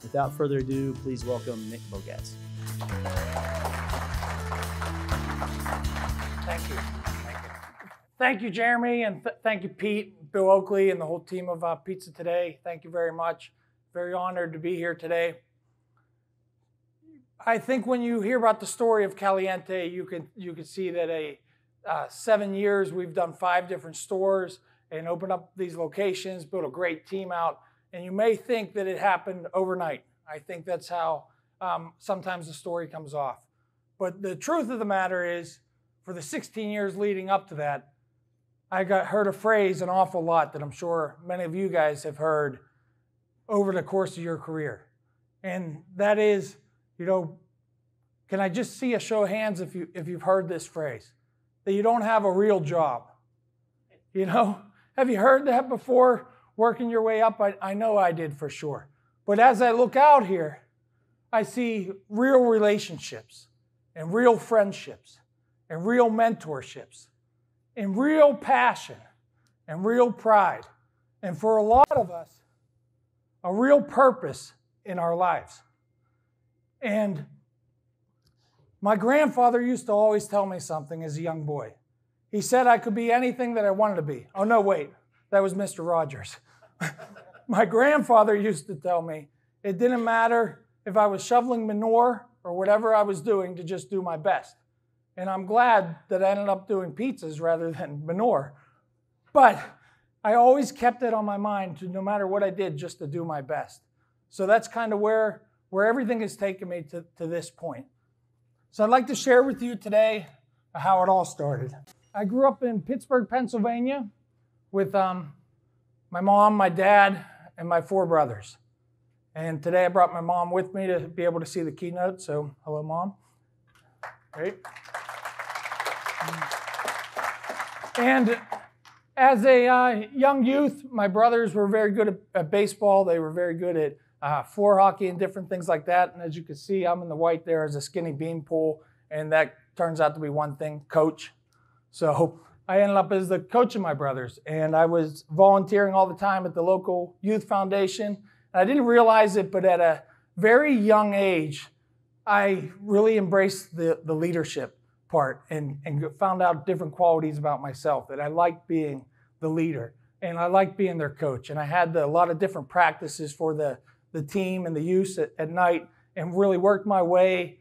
Without further ado, please welcome Nick Bogacz. Thank you. Thank you, Jeremy, and thank you, Pete, Bill Oakley, and the whole team of Pizza Today. Thank you very much. Very honored to be here today. I think when you hear about the story of Caliente, you can see that 7 years we've done 5 different stores and opened up these locations, built a great team out, and you may think that it happened overnight. I think that's how sometimes the story comes off. But the truth of the matter is, for the 16 years leading up to that, I heard a phrase an awful lot that I'm sure many of you guys have heard over the course of your career. And that is, can I just see a show of hands if you've heard this phrase? That you don't have a real job. Have you heard that before, working your way up? I know I did for sure. But as I look out here, I see real relationships and real friendships and real mentorships and real passion and real pride. And for a lot of us, a real purpose in our lives. And my grandfather used to always tell me something as a young boy. He said I could be anything that I wanted to be. Oh, no, wait. That was Mr. Rogers. My grandfather used to tell me it didn't matter if I was shoveling manure or whatever I was doing, to just do my best. And I'm glad that I ended up doing pizzas rather than manure. But I always kept it on my mind to, no matter what I did, just to do my best. So that's kind of where everything has taken me to this point. So I'd like to share with you today how it all started. I grew up in Pittsburgh, Pennsylvania with my mom, my dad, and my 4 brothers. And today I brought my mom with me to be able to see the keynote. So hello, Mom. Great. And as a young youth, my brothers were very good at baseball. They were very good at floor hockey and different things like that. And as you can see, I'm in the white there as a skinny beanpole, and that turns out to be one thing, coach. So I ended up as the coach of my brothers, and I was volunteering all the time at the local youth foundation. And I didn't realize it, but at a very young age, I really embraced the leadership part and found out different qualities about myself, that I liked being the leader and I liked being their coach. And I had a lot of different practices for the team and the youth at night, and really worked my way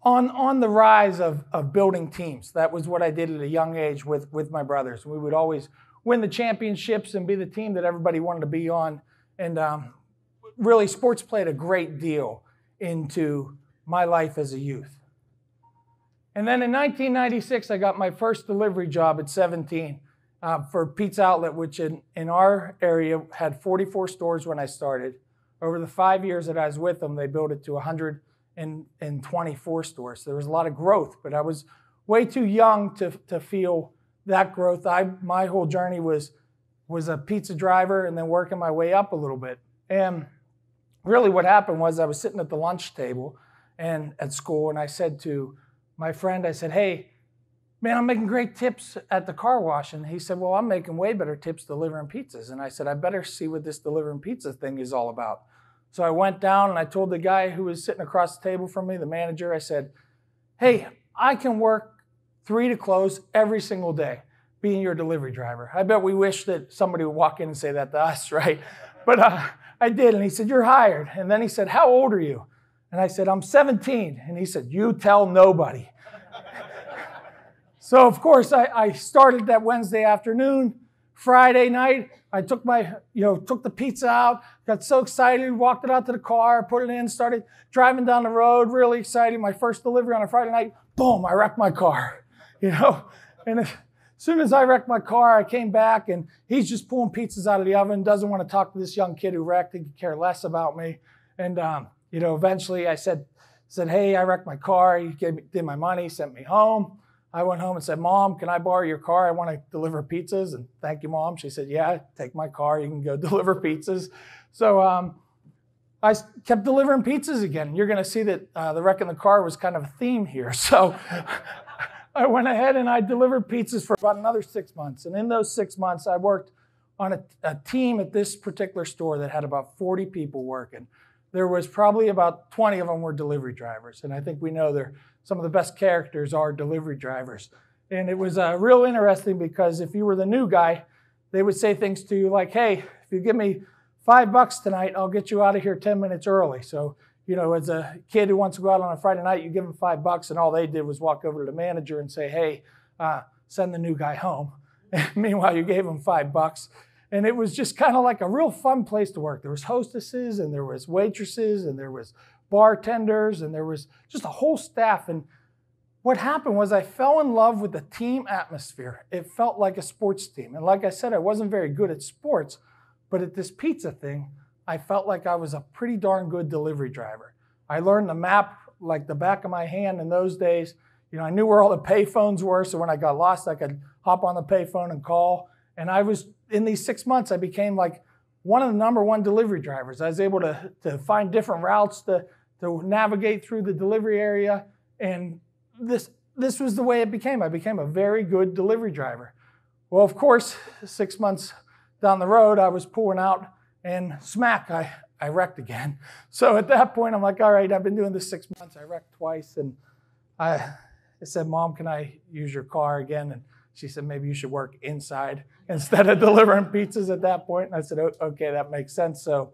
on the rise of building teams. That was what I did at a young age with my brothers. We would always win the championships and be the team that everybody wanted to be on. And really, sports played a great deal into my life as a youth. And then in 1996, I got my first delivery job at 17 for Pizza Outlet, which in our area had 44 stores when I started. Over the 5 years that I was with them, they built it to 124 stores. So there was a lot of growth, but I was way too young to feel that growth. My whole journey was a pizza driver and then working my way up a little bit. And really what happened was I was sitting at the lunch table and at school, and I said to my friend, I said, "Hey, man, I'm making great tips at the car wash." And he said, "Well, I'm making way better tips delivering pizzas." And I said, "I better see what this delivering pizza thing is all about." So I went down and I told the guy who was sitting across the table from me, the manager, I said, "Hey, I can work 3 to close every single day being your delivery driver." I bet we wish that somebody would walk in and say that to us, right? But I did. And he said, "You're hired." And then he said, "How old are you?" And I said, "I'm 17. And he said, "You tell nobody." So, of course, I started that Wednesday afternoon. Friday night, I took took the pizza out, got so excited, walked it out to the car, put it in, started driving down the road, really excited. My first delivery on a Friday night, boom, I wrecked my car, And as soon as I wrecked my car, I came back, and he's just pulling pizzas out of the oven, doesn't want to talk to this young kid who wrecked. He could care less about me. And, eventually I said, "Hey, I wrecked my car." He did my money, sent me home. I went home and said, "Mom, can I borrow your car? I want to deliver pizzas." And "Thank you, Mom." She said, "Yeah, take my car. You can go deliver pizzas." So I kept delivering pizzas again. You're going to see that the wreck in the car was kind of a theme here. So I went ahead and I delivered pizzas for about another 6 months. And in those 6 months, I worked on a team at this particular store that had about 40 people working. there was probably about 20 of them were delivery drivers. And I think we know they're some of the best characters are delivery drivers. And it was real interesting because if you were the new guy, they would say things to you like, hey, if you give me $5 tonight, I'll get you out of here 10 minutes early. So, you know, as a kid who wants to go out on a Friday night, you give them $5 and all they did was walk over to the manager and say, hey, send the new guy home. Meanwhile, you gave them $5. And it was just kind of like a real fun place to work. There was hostesses and there was waitresses and there was bartenders and there was just a whole staff. And what happened was I fell in love with the team atmosphere. It felt like a sports team. And like I said, I wasn't very good at sports, but at this pizza thing, I felt like I was a pretty darn good delivery driver. I learned the map like the back of my hand in those days. You know, I knew where all the payphones were, so when I got lost, I could hop on the payphone and call. And I was, in these 6 months, I became like one of the #1 delivery drivers. I was able to find different routes to navigate through the delivery area. And this was the way it became. I became a very good delivery driver. Well, of course, 6 months down the road, I was pulling out and smack, I wrecked again. So at that point, I'm like, all right, I've been doing this 6 months. I wrecked twice. And I said, Mom, can I use your car again? And she said, maybe you should work inside instead of delivering pizzas at that point. And I said, okay, that makes sense. So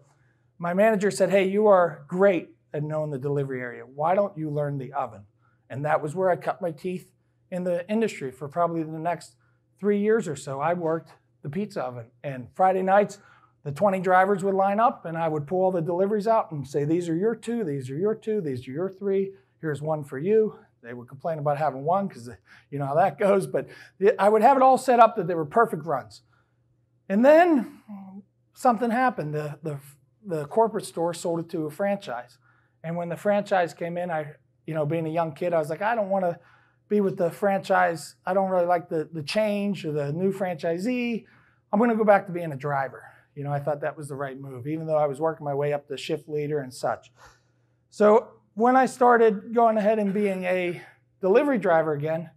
my manager said, hey, you are great at knowing the delivery area. Why don't you learn the oven? And that was where I cut my teeth in the industry for probably the next 3 years or so. I worked the pizza oven. And Friday nights, the 20 drivers would line up and I would pull all the deliveries out and say, these are your 2, these are your 2, these are your 3, here's 1 for you. They would complain about having 1 because you know how that goes, but I would have it all set up that they were perfect runs. And then something happened. The corporate store sold it to a franchise. And when the franchise came in, being a young kid, I was like, I don't want to be with the franchise. I don't really like the change or the new franchisee. I'm going to go back to being a driver. You know, I thought that was the right move, even though I was working my way up to shift leader and such. So when I started going ahead and being a delivery driver again,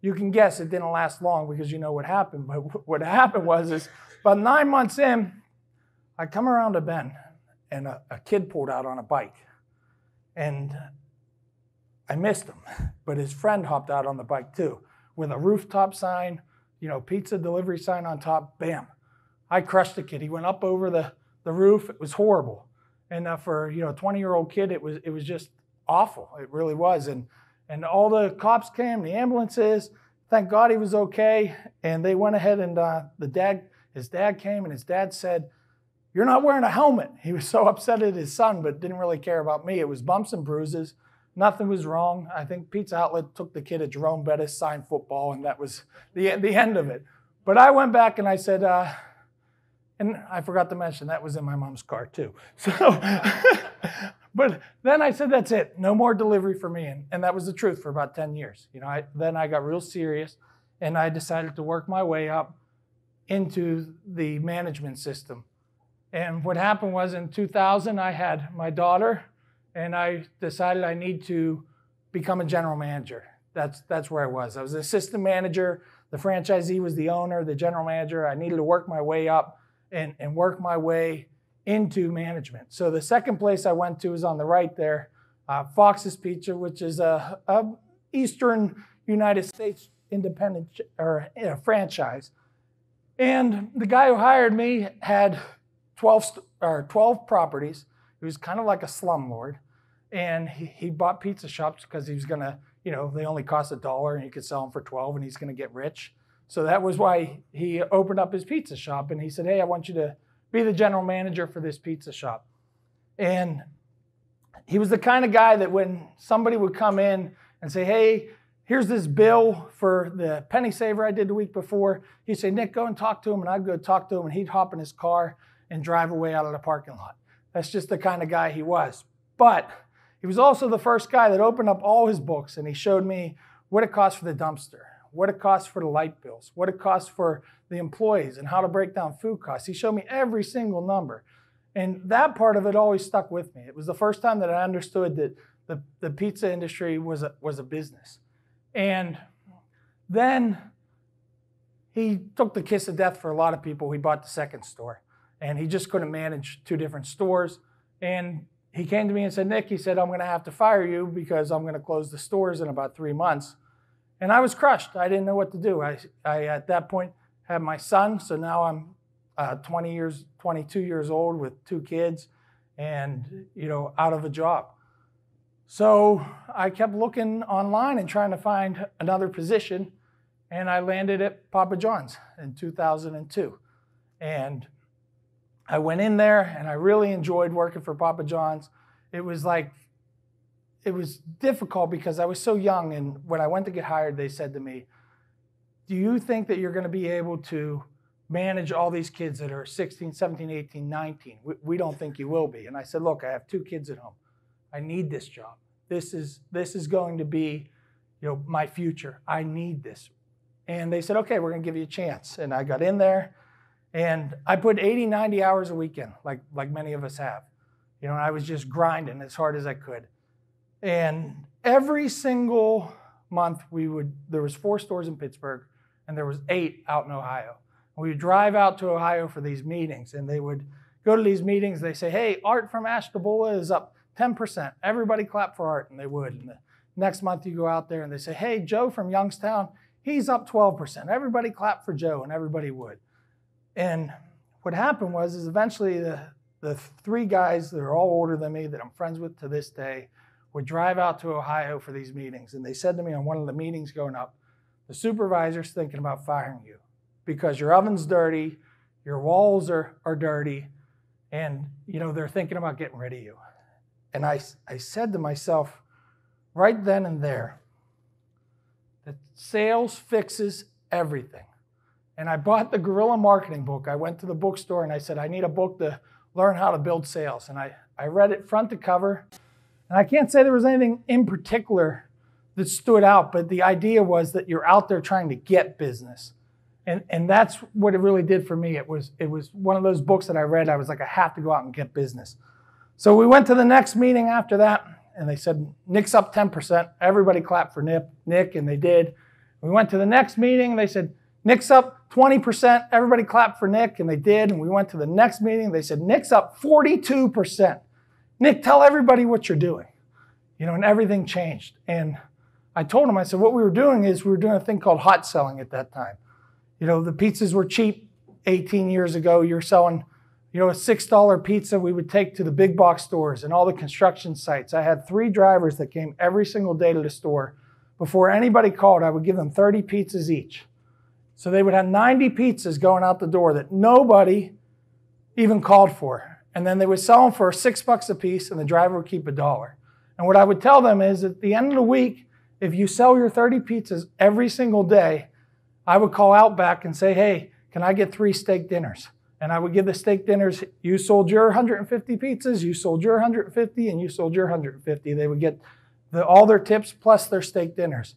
you can guess it didn't last long because you know what happened. But what happened was about 9 months in, I come around a bend and a kid pulled out on a bike. And I missed him, but his friend hopped out on the bike too with a rooftop sign, you know, pizza delivery sign on top, bam. I crushed the kid. He went up over the roof. It was horrible. And for, you know, a 20-year-old kid, it was just awful. It really was. And all the cops came, the ambulances. Thank God he was okay. And they went ahead and his dad came and his dad said, you're not wearing a helmet. He was so upset at his son, but didn't really care about me. It was bumps and bruises. Nothing was wrong. I think Pizza Outlet took the kid at Jerome Bettis, signed football, and that was the end of it. But I went back and I said, and I forgot to mention that was in my mom's car too. So, but then I said, that's it. No more delivery for me. And that was the truth for about 10 years. You know, then I got real serious and I decided to work my way up into the management system. And what happened was in 2000, I had my daughter and I decided I need to become a general manager. That's where I was. I was the assistant manager. The franchisee was the owner, the general manager. I needed to work my way up and work my way into management. So the second place I went to is on the right there, Fox's Pizza, which is a Eastern United States independent franchise. And the guy who hired me had 12 properties. He was kind of like a slumlord. And he bought pizza shops because he was going to, you know, they only cost $1 and he could sell them for 12 and he's going to get rich. So that was why he opened up his pizza shop. And he said, hey, I want you to be the general manager for this pizza shop. And he was the kind of guy that when somebody would come in and say, hey, here's this bill for the penny saver I did the week before, he'd say, Nick, go and talk to him. And I'd go talk to him and he'd hop in his car and drive away out of the parking lot. That's just the kind of guy he was. But he was also the first guy that opened up all his books and he showed me what it costs for the dumpster, what it costs for the light bills, what it costs for the employees and how to break down food costs. He showed me every single number. And that part of it always stuck with me. It was the first time that I understood that the pizza industry was a business. And then he took the kiss of death for a lot of people. He bought the second store and he just couldn't manage 2 different stores. And he came to me and said, Nick, he said, I'm going to have to fire you because I'm going to close the stores in about 3 months. And I was crushed. I didn't know what to do. I at that point had my son, so now I'm 22 years old with 2 kids and, out of a job. So I kept looking online and trying to find another position, and I landed at Papa John's in 2002. And I went in there, and I really enjoyed working for Papa John's. It was difficult because I was so young, and when I went to get hired, they said to me, do you think that you're going to be able to manage all these kids that are 16, 17, 18, 19? We don't think you will be. And I said, look, I have 2 kids at home. I need this job. This is going to be, my future. I need this. And they said, okay, we're going to give you a chance. And I got in there, and I put 80, 90 hours a weekend, like many of us have. And I was just grinding as hard as I could. And every single month there was 4 stores in Pittsburgh, and there was 8 out in Ohio. We would drive out to Ohio for these meetings, and they would go to these meetings. They say, hey, Art from Ashtabula is up 10%. Everybody clap for Art, and they would. And the next month you go out there, and they say, hey, Joe from Youngstown, he's up 12%. Everybody clap for Joe, and everybody would. And what happened is eventually the 3 guys that are all older than me that I'm friends with to this day would drive out to Ohio for these meetings. And they said to me on one of the meetings going up, the supervisor's thinking about firing you because your oven's dirty, your walls are dirty, and they're thinking about getting rid of you. And I said to myself right then and there that sales fixes everything. And I bought the Guerrilla Marketing book. I went to the bookstore and I said, I need a book to learn how to build sales. And I read it front to cover. And I can't say there was anything in particular that stood out, but the idea was that you're out there trying to get business. And that's what it really did for me. It was one of those books that I read. I was like, I have to go out and get business. So we went to the next meeting after that, and they said, Nick's up 10%. Everybody clapped for Nick, and they did. We went to the next meeting, and they said, Nick's up 20%. Everybody clapped for Nick, and they did. And we went to the next meeting. They said, Nick's up 42%. Nick, tell everybody what you're doing. And everything changed. And I told him, I said, what we were doing is we were doing a thing called hot selling at that time. The pizzas were cheap 18 years ago. You're selling, a $6 pizza we would take to the big box stores and all the construction sites. I had 3 drivers that came every single day to the store. Before anybody called, I would give them 30 pizzas each. So they would have 90 pizzas going out the door that nobody even called for. And then they would sell them for $6 a piece, and the driver would keep $1. And what I would tell them is at the end of the week, if you sell your 30 pizzas every single day, I would call Outback and say, hey, can I get 3 steak dinners? And I would give the steak dinners, you sold your 150 pizzas, you sold your 150, and you sold your 150. They would get all their tips plus their steak dinners.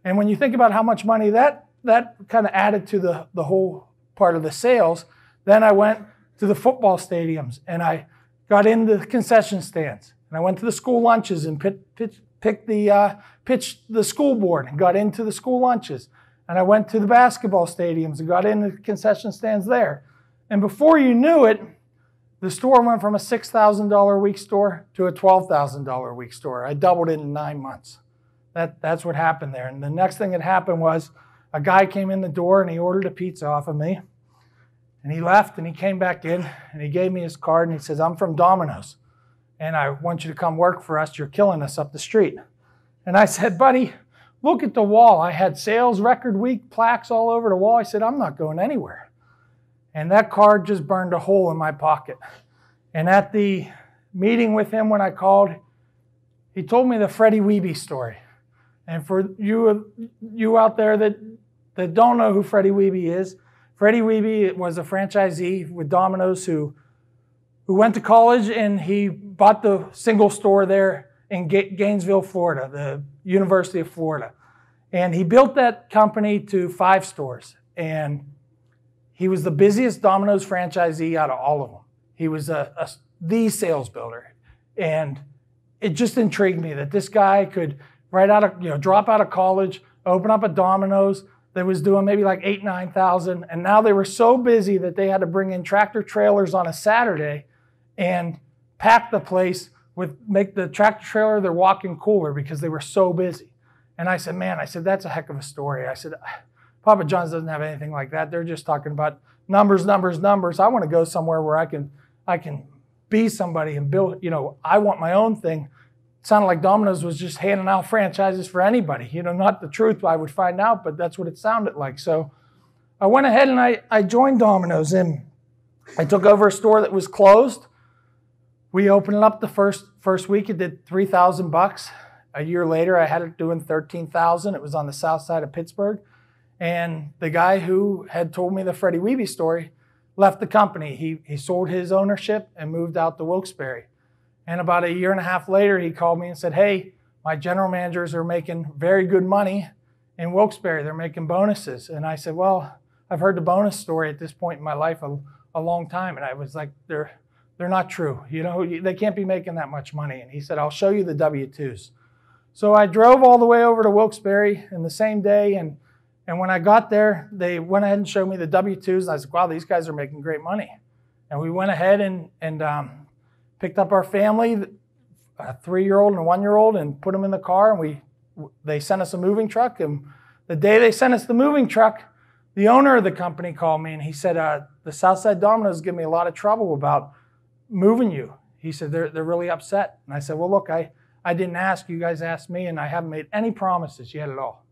And when you think about how much money that kind of added to the whole part of the sales, then I went to the football stadiums, and I got into the concession stands. And I went to the school lunches and pitched the school board and got into the school lunches. And I went to the basketball stadiums and got into the concession stands there. And before you knew it, the store went from a $6,000 a week store to a $12,000 a week store. I doubled it in 9 months. That's what happened there. And the next thing that happened was a guy came in the door and he ordered a pizza off of me. And he left and he came back in and he gave me his card and he says, I'm from Domino's and I want you to come work for us. You're killing us up the street. And I said, buddy, look at the wall. I had sales record week plaques all over the wall. I said, I'm not going anywhere. And that card just burned a hole in my pocket. And at the meeting with him when I called, he told me the FREDDIE WEHBE story. And for you out there that don't know who FREDDIE WEHBE is, FREDDIE WEHBE was a franchisee with Domino's who went to college and he bought the single store there in Gainesville, Florida, the University of Florida. And he built that company to 5 stores. And he was the busiest Domino's franchisee out of all of them. He was the sales builder. And it just intrigued me that this guy could drop out of college, open up a Domino's that was doing maybe like $8,000, $9,000. And now they were so busy that they had to bring in tractor trailers on a Saturday and pack the place make the tractor trailer their walk-in cooler because they were so busy. And I said, man, that's a heck of a story. I said, Papa John's doesn't have anything like that. They're just talking about numbers, numbers, numbers. I want to go somewhere where I can be somebody and build, I want my own thing. It sounded like Domino's was just handing out franchises for anybody. Not the truth, I would find out, but that's what it sounded like. So I went ahead and I joined Domino's, and I took over a store that was closed. We opened it up the first week. It did $3,000. A year later, I had it doing $13,000. It was on the south side of Pittsburgh. And the guy who had told me the FREDDIE WEHBE story left the company. He sold his ownership and moved out to Wilkes-Barre. And about a year and a half later, he called me and said, hey, my general managers are making very good money in Wilkes-Barre. They're making bonuses. And I said, well, I've heard the bonus story at this point in my life a long time. And I was like, they're not true. They can't be making that much money. And he said, I'll show you the W-2s. So I drove all the way over to Wilkes-Barre in the same day. And when I got there, they went ahead and showed me the W-2s. And I said, wow, these guys are making great money. And we went ahead and picked up our family, a 3-year-old and a 1-year-old, and put them in the car. And they sent us a moving truck. And the day they sent us the moving truck, the owner of the company called me, and he said, the Southside Domino's give me a lot of trouble about moving you. He said, they're really upset. And I said, well, look, I didn't ask. You guys asked me, and I haven't made any promises yet at all.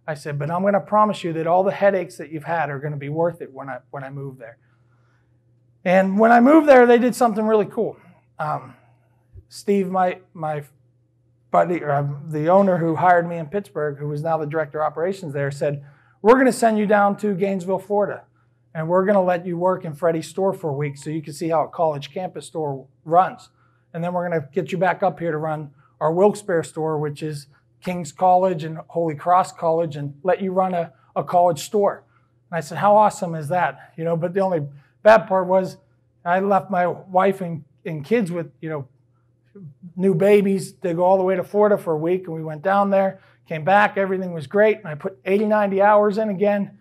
I said, but I'm going to promise you that all the headaches that you've had are going to be worth it when I move there. And when I moved there, they did something really cool. Steve, my buddy, the owner who hired me in Pittsburgh, who was now the director of operations there, said, we're going to send you down to Gainesville, Florida, and we're going to let you work in Freddie's store for a week so you can see how a college campus store runs. And then we're going to get you back up here to run our Wilkes-Barre store, which is King's College and Holy Cross College, and let you run a college store. And I said, how awesome is that? But the only bad part was I left my wife and kids with, new babies to go all the way to Florida for a week. And we went down there, came back, everything was great. And I put 80, 90 hours in again.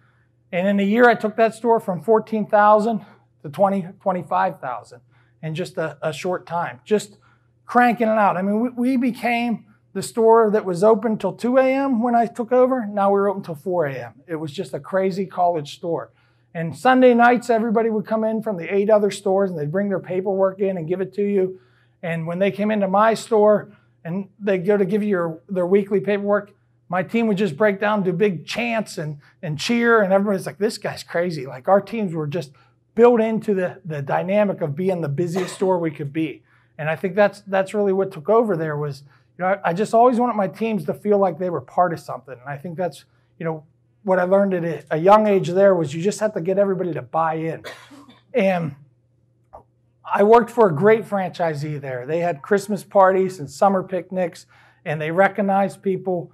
And in a year, I took that store from 14,000 to 25,000 in just a short time, just cranking it out. I mean, we became the store that was open till 2 a.m. when I took over. Now we're open till 4 a.m. It was just a crazy college store. And Sunday nights, everybody would come in from the 8 other stores, and they'd bring their paperwork in and give it to you. And when they came into my store and they'd go to give you their weekly paperwork, my team would just break down, do big chants and cheer, and everybody's like, this guy's crazy. Like, our teams were just built into the dynamic of being the busiest store we could be. And I think that's really what took over there was, I just always wanted my teams to feel like they were part of something. And I think that's, what I learned at a young age there was you just have to get everybody to buy in. And I worked for a great franchisee there. They had Christmas parties and summer picnics, and they recognized people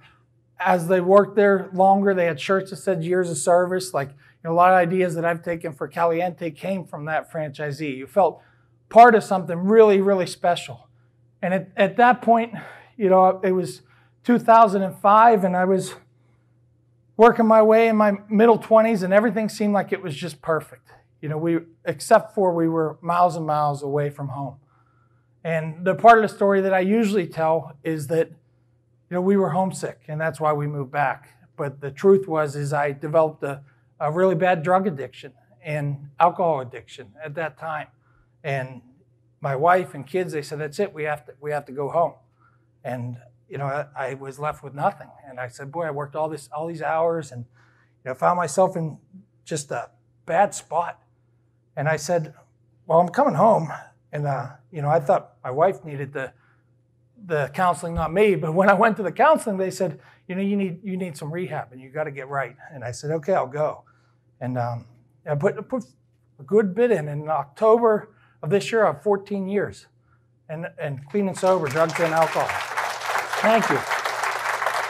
as they worked there longer. They had shirts that said years of service. Like, a lot of ideas that I've taken for Caliente came from that franchisee. You felt part of something really, really special. And at that point, it was 2005, and I was working my way in my middle 20s, and everything seemed like it was just perfect. Except for we were miles and miles away from home. And the part of the story that I usually tell is that, we were homesick, and that's why we moved back. But the truth is I developed a really bad drug addiction and alcohol addiction at that time. And my wife and kids, they said, that's it, we have to go home. And, I was left with nothing. And I said, boy, I worked all these hours and, found myself in just a bad spot. And I said, well, I'm coming home. And, I thought my wife needed the counseling, not me. But when I went to the counseling, they said, you need some rehab and you got to get right. And I said, okay, I'll go. And I put a good bit in. In October of this year, I have 14 years and clean and sober, drugs and alcohol. Thank you.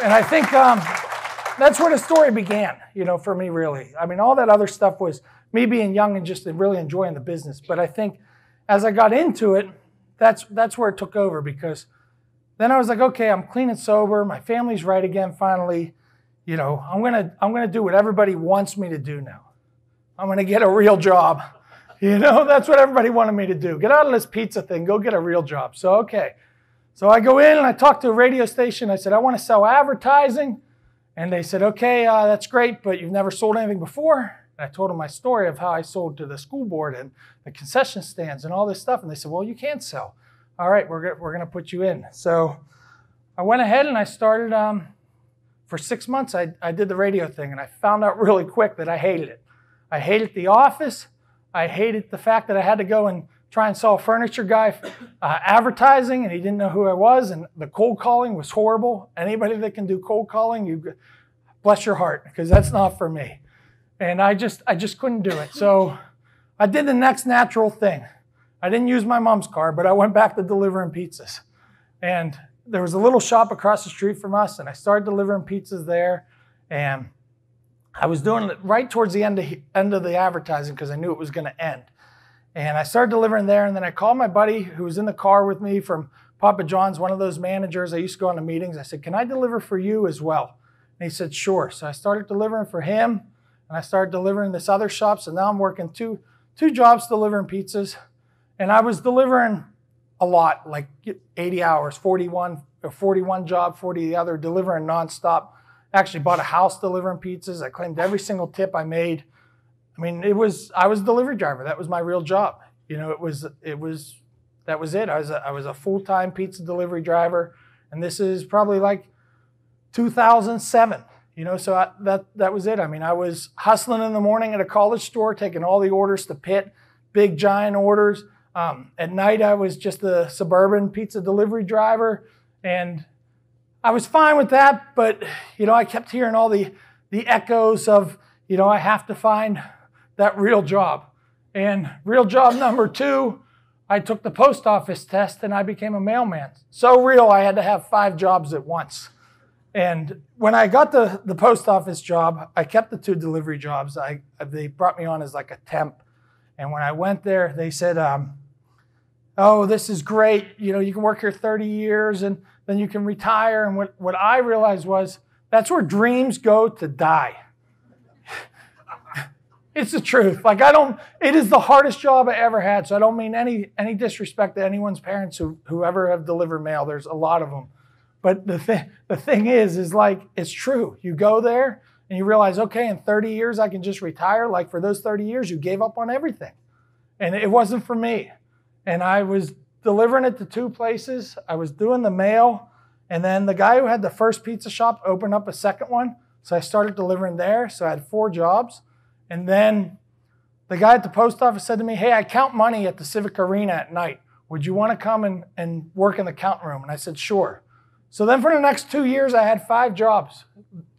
And I think that's where the story began, for me, really. I mean, all that other stuff was me being young and just really enjoying the business. But I think as I got into it, that's where it took over, because then I was like, okay, I'm clean and sober. My family's right again, finally. I'm gonna do what everybody wants me to do now. I'm gonna get a real job. That's what everybody wanted me to do. Get out of this pizza thing. Go get a real job. So, okay. So I go in and I talk to a radio station. I said, I want to sell advertising. And they said, okay, that's great, but you've never sold anything before. And I told them my story of how I sold to the school board and the concession stands and all this stuff. And they said, well, you can't sell. All right, we're going to put you in. So I went ahead and I started, for 6 months, I did the radio thing. And I found out really quick that I hated it. I hated the office. I hated the fact that I had to go and try and sell a furniture guy advertising, and he didn't know who I was, and the cold calling was horrible. Anybody that can do cold calling, you bless your heart, because that's not for me. And I just couldn't do it. So I did the next natural thing. I didn't use my mom's car, but I went back to delivering pizzas. And there was a little shop across the street from us, and I started delivering pizzas there. And I was doing it right towards the end of the advertising because I knew it was going to end. And I started delivering there, and then I called my buddy who was in the car with me from Papa John's, one of those managers. I used to go on the meetings. I said, can I deliver for you as well? And he said, sure. So I started delivering for him, and I started delivering this other shop. So now I'm working two jobs delivering pizzas. And I was delivering a lot, like 80 hours, 41 job, 40 the other, delivering nonstop. Actually bought a house delivering pizzas. I claimed every single tip I made. I mean, I was a delivery driver. That was my real job. You know, that was it. I was a full-time pizza delivery driver, and this is probably like 2007. You know, so that was it. I mean, I was hustling in the morning at a college store, taking all the orders to Pitt, big giant orders. At night, I was just a suburban pizza delivery driver, and I was fine with that. But you know, I kept hearing all the echoes of, you know, I have to find that real job. And real job number 2, I took the post office test and I became a mailman. So real, I had to have 5 jobs at once. And when I got the post office job, I kept the 2 delivery jobs. They brought me on as like a temp. And when I went there, they said, oh, this is great. You know, you can work here 30 years and then you can retire. And what I realized was that's where dreams go to die. It's the truth. Like, it is the hardest job I ever had. So I don't mean any disrespect to anyone's parents who ever have delivered mail. There's a lot of them. But the thing is like, it's true. You go there and you realize, okay, in 30 years, I can just retire. Like, for those 30 years, you gave up on everything. And it wasn't for me. And I was delivering it to 2 places. I was doing the mail. And then the guy who had the first pizza shop opened up a second one. So I started delivering there. So I had 4 jobs. And then the guy at the post office said to me, hey, I count money at the Civic Arena at night. Would you want to come and work in the count room? And I said, sure. So then for the next 2 years, I had 5 jobs,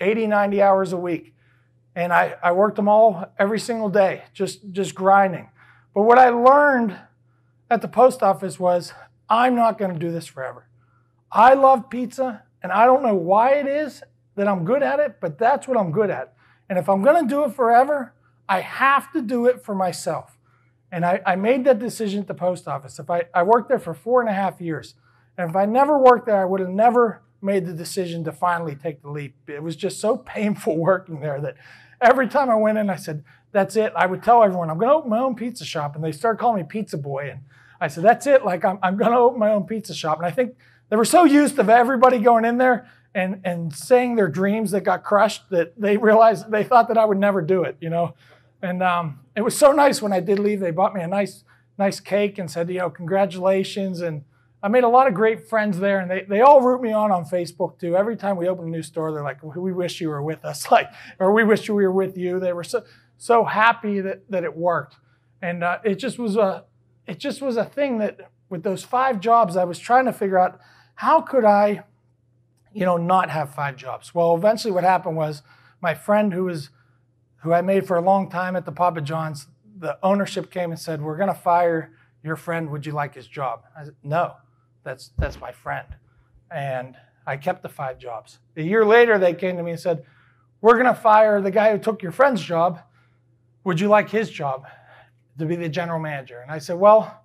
80, 90 hours a week. And I worked them all every single day, just grinding. But what I learned at the post office was, I'm not going to do this forever. I love pizza, and I don't know why it is that I'm good at it, but that's what I'm good at. And if I'm going to do it forever, I have to do it for myself. And I made that decision at the post office. I worked there for 4.5 years. And if I never worked there, I would have never made the decision to finally take the leap. It was just so painful working there that every time I went in, I said, that's it. I would tell everyone, I'm going to open my own pizza shop. And they started calling me Pizza Boy. And I said, that's it. Like, I'm going to open my own pizza shop. And I think they were so used to everybody going in there and saying their dreams that got crushed that they realized, they thought that I would never do it, you know. And it was so nice when I did leave. They bought me a nice cake and said, you know, congratulations. And I made a lot of great friends there. And they all root me on Facebook too. Every time we open a new store, they're like, we wish you were with us, like, or we wish we were with you. They were so happy that it worked. And it just was a thing that with those 5 jobs, I was trying to figure out, how could I, you know, not have 5 jobs? Well, eventually what happened was my friend who I made for a long time at the Papa John's, the ownership came and said, we're going to fire your friend. Would you like his job? I said, no, that's my friend. And I kept the 5 jobs. A year later, they came to me and said, we're going to fire the guy who took your friend's job. Would you like his job to be the general manager? And I said, well,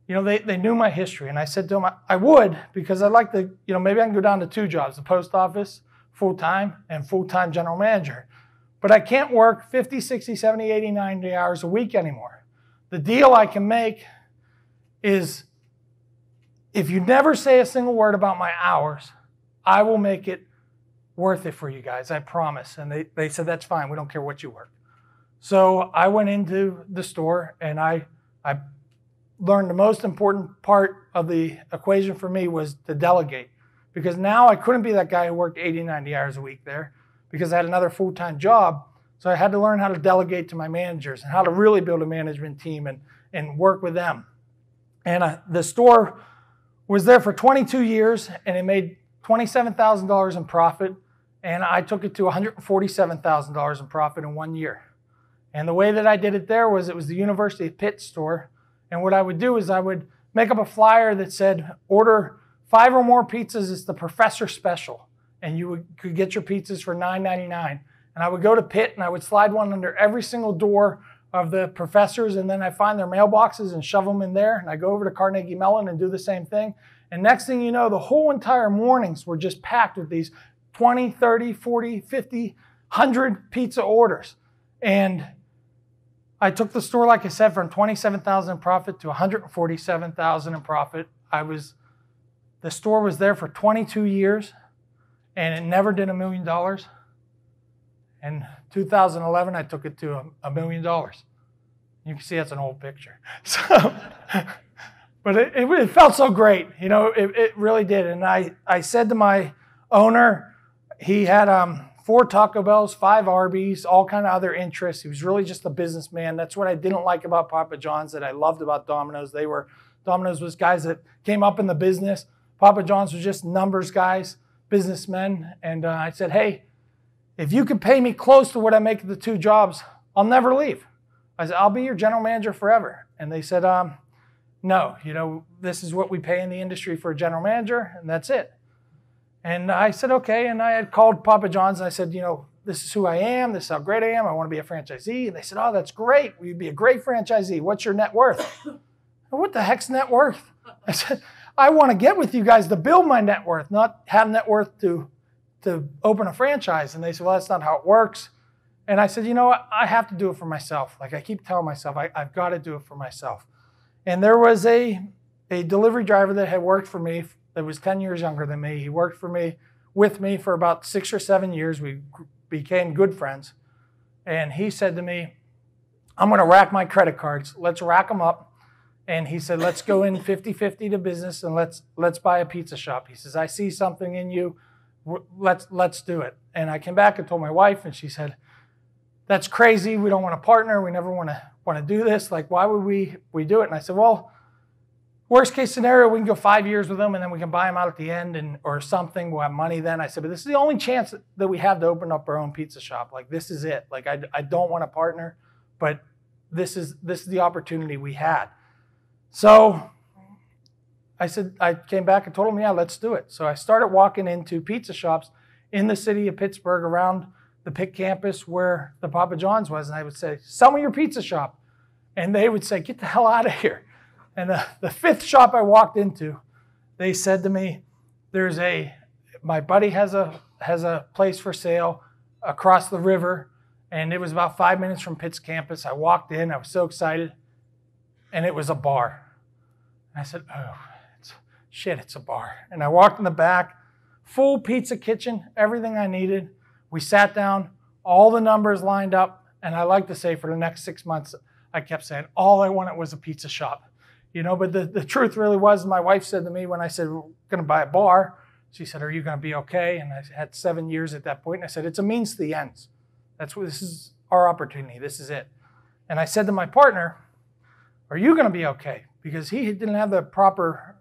you know, they knew my history. And I said to them, I would, because I'd like to, you know, maybe I can go down to 2 jobs, the post office, full-time, and full-time general manager. But I can't work 50, 60, 70, 80, 90 hours a week anymore. The deal I can make is if you never say a single word about my hours, I will make it worth it for you guys, I promise. And they said, that's fine, we don't care what you work. So I went into the store and I learned the most important part of the equation for me was to delegate. Because now I couldn't be that guy who worked 80, 90 hours a week there because I had another full-time job. So I had to learn how to delegate to my managers and how to really build a management team and work with them. And the store was there for 22 years and it made $27,000 in profit. And I took it to $147,000 in profit in 1 year. And the way that I did it there was it was the University of Pitt store. And what I would do is I would make up a flyer that said, order 5 or more pizzas, it's the professor special. And you could get your pizzas for $9.99. And I would go to Pitt and I would slide one under every single door of the professors, and then I find their mailboxes and shove them in there. And I go over to Carnegie Mellon and do the same thing. And next thing you know, the whole entire mornings were just packed with these 20, 30, 40, 50, 100 pizza orders. And I took the store, like I said, from $27,000 in profit to $147,000 in profit. The store was there for 22 years, and it never did $1 million. In 2011, I took it to $1 million. You can see that's an old picture. So, but it felt so great. You know, it really did. And I said to my owner, he had 4 Taco Bells, 5 Arby's, all kind of other interests. He was really just a businessman. That's what I didn't like about Papa John's that I loved about Domino's. Domino's was guys that came up in the business. Papa John's was just numbers guys, businessmen. And I said, hey, if you could pay me close to what I make at the 2 jobs, I'll never leave. I said, I'll be your general manager forever. And they said, no, you know, this is what we pay in the industry for a general manager, and that's it. And I said, okay. And I had called Papa John's and I said, you know, this is who I am. This is how great I am. I want to be a franchisee. And they said, oh, that's great. You'd be a great franchisee. What's your net worth? What the heck's net worth? I said, I want to get with you guys to build my net worth, not have net worth to open a franchise. And they said, well, that's not how it works. And I said, you know what? I have to do it for myself. Like I keep telling myself, I've got to do it for myself. And there was a delivery driver that had worked for me that was 10 years younger than me. He worked with me for about 6 or 7 years. We became good friends. And he said to me, I'm going to rack my credit cards. Let's rack them up. And he said, let's go in 50-50 to business and let's buy a pizza shop. He says, I see something in you. Let's do it. And I came back and told my wife, and she said, that's crazy. We don't want to partner. We never want to do this. Like, why would we do it? And I said, well, worst case scenario, we can go 5 years with them and then we can buy them out at the end or something. We'll have money then. I said, but this is the only chance that we have to open up our own pizza shop. Like, this is it. Like, I don't want to partner, but this is the opportunity we had. So I said, I came back and told them, yeah, let's do it. So I started walking into pizza shops in the city of Pittsburgh around the Pitt campus where the Papa John's was. And I would say, sell me your pizza shop. And they would say, get the hell out of here. And the 5th shop I walked into, they said to me, my buddy has a place for sale across the river. And it was about 5 minutes from Pitt's campus. I walked in, I was so excited. And it was a bar. And I said, oh, it's a bar. And I walked in the back, full pizza kitchen, everything I needed. We sat down, all the numbers lined up. And I like to say for the next 6 months, I kept saying, all I wanted was a pizza shop. You know, but the truth really was, my wife said to me when I said, we're going to buy a bar, she said, are you going to be okay? And I had 7 years at that point. And I said, it's a means to the ends. This is our opportunity. This is it. And I said to my partner, are you going to be okay? Because he didn't have the proper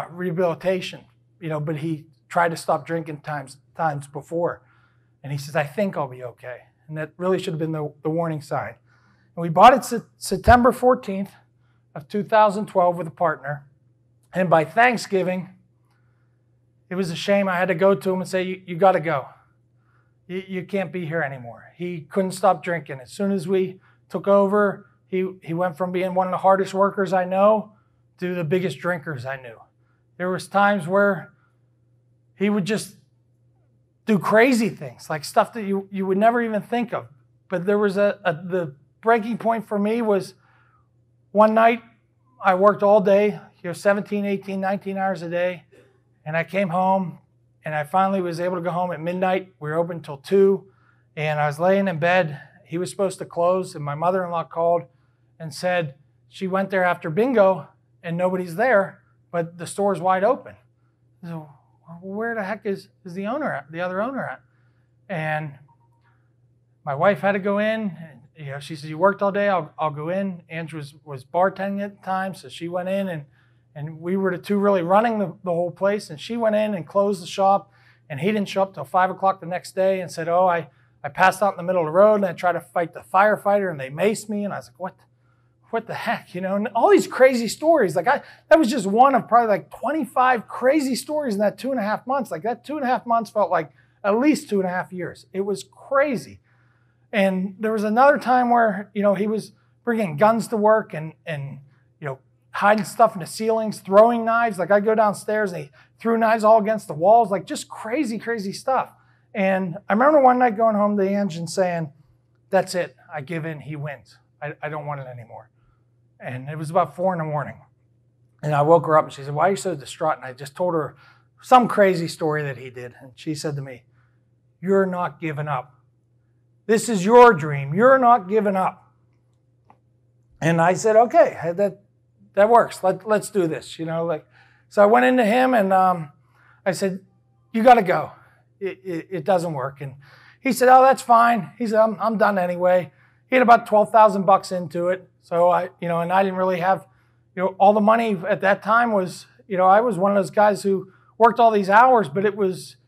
rehabilitation, you know, but he tried to stop drinking times before. And he says, I think I'll be okay. And that really should have been the warning sign. And we bought it September 14th of 2012 with a partner. And by Thanksgiving, it was a shame. I had to go to him and say, you got to go. You can't be here anymore. He couldn't stop drinking. As soon as we took over, he went from being one of the hardest workers I know to the biggest drinkers I knew. There was times where he would just do crazy things, like stuff that you would never even think of. But there was the breaking point for me was one night I worked all day, 17, 18, 19 hours a day. And I came home, and I finally was able to go home at midnight. We were open till 2, and I was laying in bed. He was supposed to close, and my mother-in-law called and said she went there after bingo, and nobody's there, but the store's wide open. So where the heck is the owner at, the other owner at? And my wife had to go in. And, she said, "You worked all day. I'll go in." Andrew was bartending at the time, so she went in, and we were the two really running the whole place. And she went in and closed the shop, and he didn't show up till 5 o'clock the next day and said, "Oh, I passed out in the middle of the road, and I tried to fight the firefighter, and they maced me." And I was like, what the heck, And all these crazy stories. That was just one of probably like 25 crazy stories in that 2.5 months. Like that 2.5 months felt like at least 2.5 years. It was crazy. And there was another time where, he was bringing guns to work and hiding stuff in the ceilings, throwing knives. Like I go downstairs and he threw knives all against the walls, like just crazy, crazy stuff. And I remember one night going home to Ange and saying, "That's it, I give in, he wins. I don't want it anymore." And it was about 4 in the morning. And I woke her up and she said, "Why are you so distraught?" And I just told her some crazy story that he did. And she said to me, "You're not giving up. This is your dream. You're not giving up." And I said, "Okay, that works. Let's do this." So I went into him and I said, "You got to go. It doesn't work." And he said, "Oh, that's fine." He said, I'm done anyway." He had about $12,000 into it. So and I didn't really have, all the money at that time was, I was one of those guys who worked all these hours, but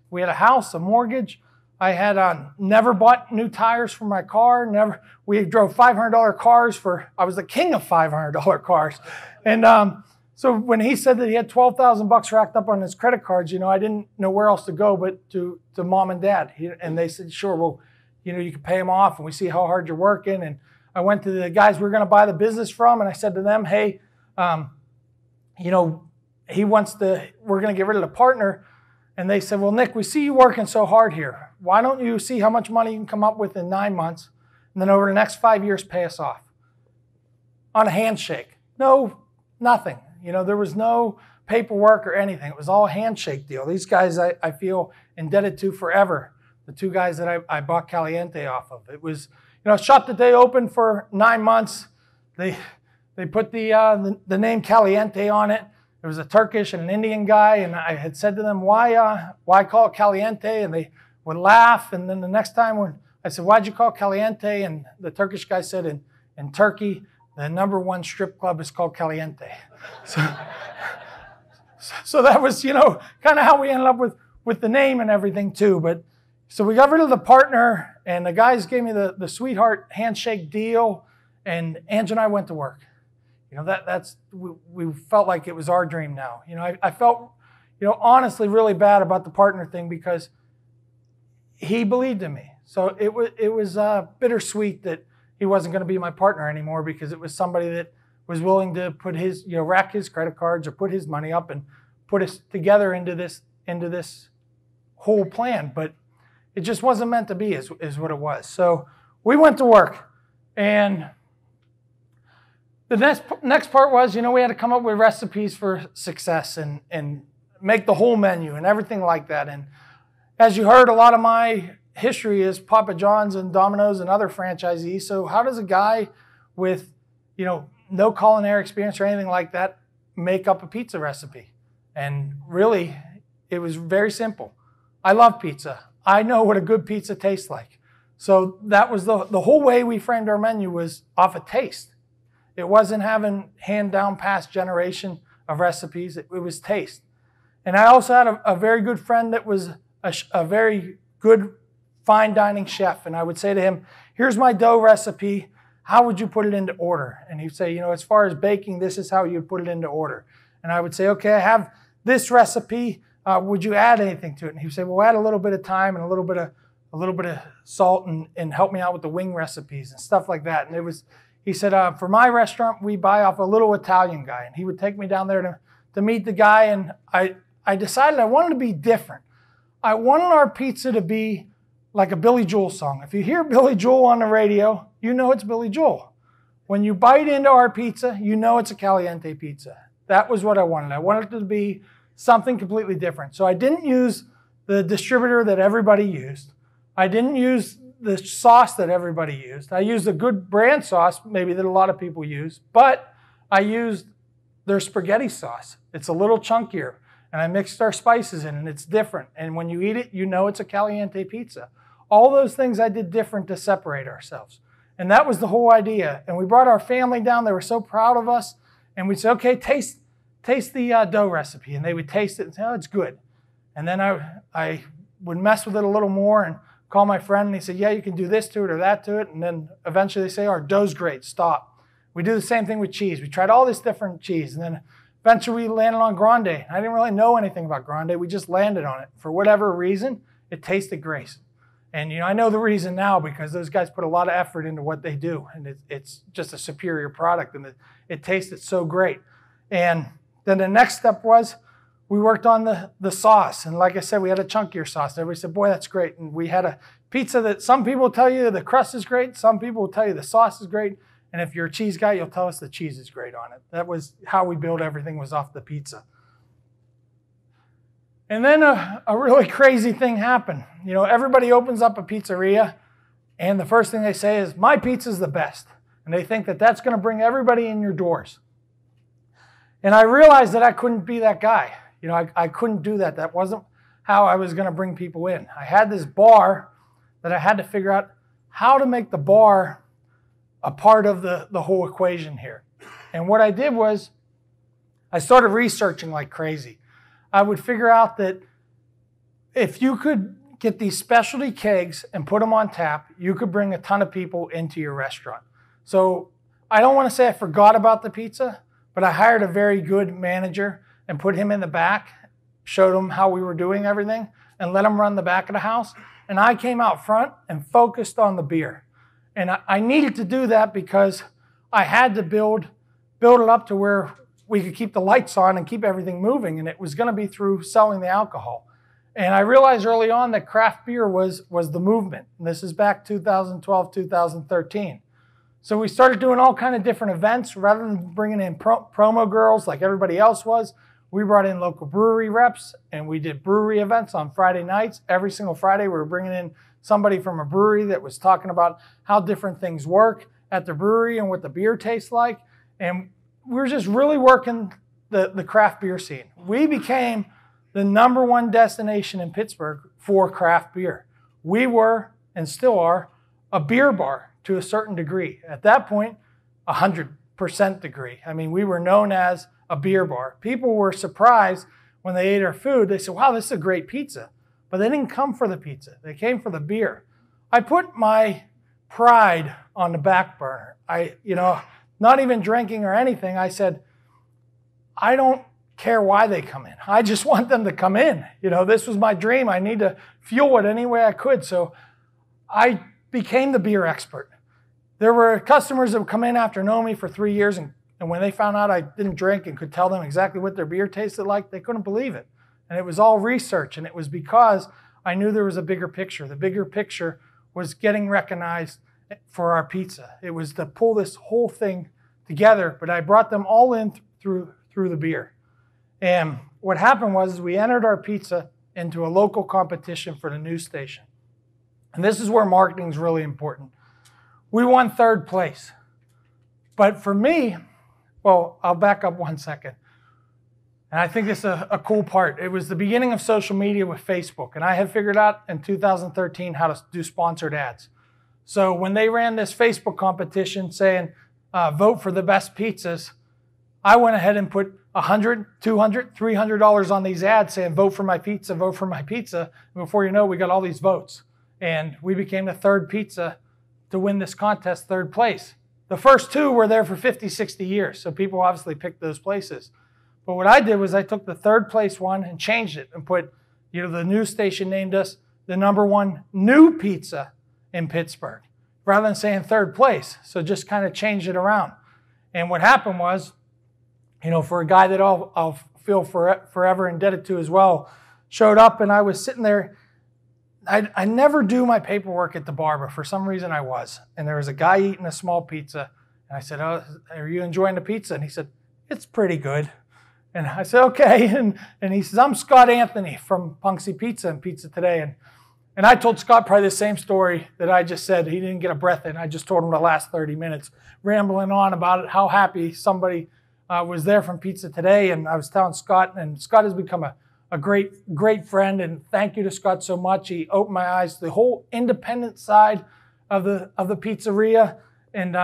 we had a house, a mortgage. I had never bought new tires for my car. We drove $500 cars I was the king of $500 cars. And so when he said that he had $12,000 racked up on his credit cards, I didn't know where else to go but to mom and dad. And they said, "Sure, well, you can pay them off and we see how hard you're working." And I went to the guys we were going to buy the business from and I said to them, "Hey, we're going to get rid of the partner." And they said, "Well, Nick, we see you working so hard here. Why don't you see how much money you can come up with in 9 months and then over the next 5 years pay us off?" On a handshake. No, nothing. There was no paperwork or anything. It was all a handshake deal. These guys I feel indebted to forever. The two guys that I bought Caliente off of. It was, shop that they opened for 9 months. They put the name Caliente on it. There was a Turkish and an Indian guy, and I had said to them, why call it Caliente? And they would laugh. And then the next time when I said, "Why'd you call it Caliente?" And the Turkish guy said, in Turkey, the #1 strip club is called Caliente. So that was, kind of how we ended up with the name and everything too. But so we got rid of the partner, and the guys gave me the sweetheart handshake deal, and Ange and I went to work. We felt like it was our dream now. I felt, honestly really bad about the partner thing because he believed in me. So it was bittersweet that he wasn't going to be my partner anymore because it was somebody that was willing to put his, rack his credit cards or put his money up and put us together into this whole plan. But it just wasn't meant to be is what it was. So we went to work, and the next part was, we had to come up with recipes for success and make the whole menu and everything like that. And as you heard, a lot of my history is Papa John's and Domino's and other franchisees. So how does a guy with, no culinary experience or anything like that make up a pizza recipe? And really, it was very simple. I love pizza. I know what a good pizza tastes like. So that was the whole way we framed our menu was off of taste. It wasn't having hand-down past generation of recipes. It was taste. And I also had a very good friend that was a very good fine dining chef. And I would say to him, "Here's my dough recipe. How would you put it into order?" And he'd say, as far as baking, this is how you'd put it into order. And I would say, "Okay, I have this recipe. Would you add anything to it?" And he'd say, "Well, add a little bit of thyme and a little bit of salt and help me out with the wing recipes and stuff like that." And he said, "For my restaurant, we buy off a little Italian guy." And he would take me down there to meet the guy. And I decided I wanted to be different. I wanted our pizza to be like a Billy Joel song. If you hear Billy Joel on the radio, you know it's Billy Joel. when you bite into our pizza, you know it's a Caliente pizza. That was what I wanted. I wanted it to be something completely different. So I didn't use the distributor that everybody used. I didn't use the sauce that everybody used. I used a good brand sauce, maybe that a lot of people use, but I used their spaghetti sauce. It's a little chunkier, and I mixed our spices in, and it's different. And when you eat it, you know it's a Caliente pizza. All those things I did different to separate ourselves. And that was the whole idea. And we brought our family down. They were so proud of us. And we'd say, okay, taste the dough recipe. And they would taste it and say, oh, it's good. And then I would mess with it a little more and call my friend, and he said, yeah, you can do this to it or that to it. And then eventually they say, our dough's great, stop. We do the same thing with cheese. We tried all this different cheese. And then eventually we landed on Grande. I didn't really know anything about Grande. We just landed on it. For whatever reason, it tasted great. And I know the reason now, because those guys put a lot of effort into what they do. And it's just a superior product, and it tasted so great. And then the next step was we worked on the sauce. And like I said, we had a chunkier sauce. Everybody said, boy, that's great. And we had a pizza that some people will tell you the crust is great. Some people will tell you the sauce is great. And if you're a cheese guy, you'll tell us the cheese is great on it. That was how we built everything, was off the pizza. And then a really crazy thing happened. Everybody opens up a pizzeria, and the first thing they say is, my pizza's the best. And they think that that's going to bring everybody in your doors. And I realized that I couldn't be that guy. I couldn't do that. That wasn't how I was going to bring people in. I had this bar that I had to figure out how to make the bar a part of the whole equation here. And what I did was I started researching like crazy. I would figure out that if you could get these specialty kegs and put them on tap, you could bring a ton of people into your restaurant. So I don't want to say I forgot about the pizza, but I hired a very good manager and put him in the back, showed him how we were doing everything, and let him run the back of the house. And I came out front and focused on the beer. And I needed to do that because I had to build it up to where we could keep the lights on and keep everything moving, and it was going to be through selling the alcohol. And I realized early on that craft beer was the movement. And this is back 2012, 2013. So we started doing all kind of different events. Rather than bringing in promo girls like everybody else was, we brought in local brewery reps, and we did brewery events on Friday nights. Every single Friday, we were bringing in somebody from a brewery that was talking about how different things work at the brewery and what the beer tastes like. And we were just really working the craft beer scene. We became the #1 destination in Pittsburgh for craft beer. We were, and still are, a beer bar to a certain degree. At that point, 100% degree. I mean, we were known as a beer bar. People were surprised when they ate our food. They said, wow, this is a great pizza. But they didn't come for the pizza. They came for the beer. I put my pride on the back burner. Not even drinking or anything, I said, I don't care why they come in. I just want them to come in. This was my dream. I need to fuel it any way I could. So I became the beer expert. There were customers that would come in after knowing me for 3 years, and when they found out I didn't drink and could tell them exactly what their beer tasted like, they couldn't believe it. And it was all research, and it was because I knew there was a bigger picture. The bigger picture was getting recognized for our pizza. It was to pull this whole thing together, but I brought them all in through the beer. And what happened was we entered our pizza into a local competition for the news station. And this is where marketing is really important. We won 3rd place. But for me, well, I'll back up 1 second. And I think this is a cool part. It was the beginning of social media with Facebook. And I had figured out in 2013 how to do sponsored ads. So when they ran this Facebook competition saying, vote for the best pizzas, I went ahead and put $100, $200, $300 on these ads saying, vote for my pizza, vote for my pizza. And before you know, we got all these votes. And we became the 3rd pizza to win this contest, 3rd place. The first 2 were there for 50, 60 years. So people obviously picked those places. But what I did was I took the 3rd place one and changed it and put, the news station named us the #1 new pizza in Pittsburgh, rather than saying 3rd place. So just kind of changed it around. And what happened was, for a guy that I'll feel forever indebted to as well, showed up, and I was sitting there. I never do my paperwork at the bar, but for some reason I was. And there was a guy eating a small pizza, And I said, "Oh, are you enjoying the pizza?" And he said, "It's pretty good." And I said, "Okay." And he says, "I'm Scott Anthony from Punxsy Pizza and Pizza Today." And I told Scott probably the same story that I just said. He didn't get a breath in. I just told him the last 30 minutes, rambling on about it, how happy somebody was there from Pizza Today. And I was telling Scott, and Scott has become a great friend. And thank you to Scott so much. He opened my eyes to the whole independent side of the pizzeria. And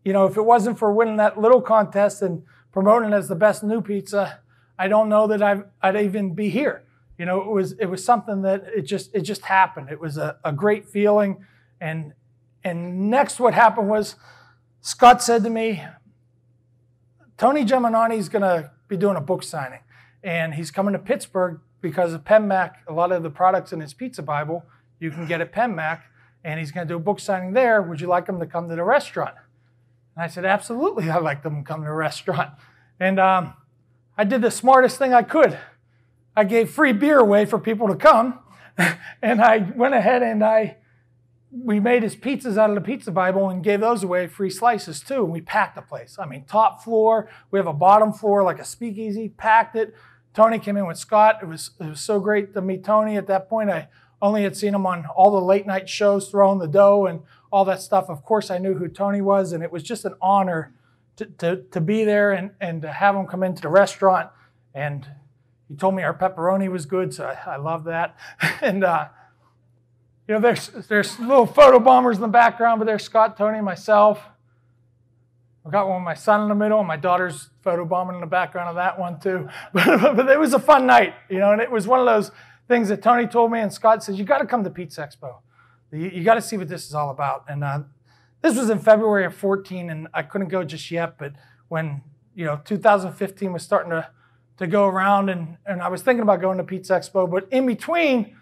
if it wasn't for winning that little contest and promoting it as the best new pizza, I don't know that I'd even be here. It was something that it just happened. It was a great feeling. And next what happened was Scott said to me, "Tony Geminani's going to be doing a book signing. And he's coming to Pittsburgh because of PenMac. A lot of the products in his pizza Bible you can get at PenMac. And he's going to do a book signing there. Would you like him to come to the restaurant?" And I said, "Absolutely, I'd like them to come to the restaurant." And I did the smartest thing I could. I gave free beer away for people to come. And I went ahead and we made his pizzas out of the pizza Bible and gave those away, free slices too. And we packed the place. I mean, top floor. We have a bottom floor like a speakeasy, packed it. Tony came in with Scott. It was so great to meet Tony. At that point, I only had seen him on all the late night shows, throwing the dough and all that stuff. Of course, I knew who Tony was, and it was just an honor to be there and to have him come into the restaurant. And he told me our pepperoni was good, so I love that. And there's little photo bombers in the background, but there's Scott, Tony, and myself. I've got one with my son in the middle, and my daughter's photo bombing in the background of that one too. But it was a fun night, and it was one of those things that Tony told me, and Scott says, "You got to come to Pizza Expo. You got to see what this is all about." And this was in February of 14, and I couldn't go just yet. But when 2015 was starting to go around, and I was thinking about going to Pizza Expo, but in between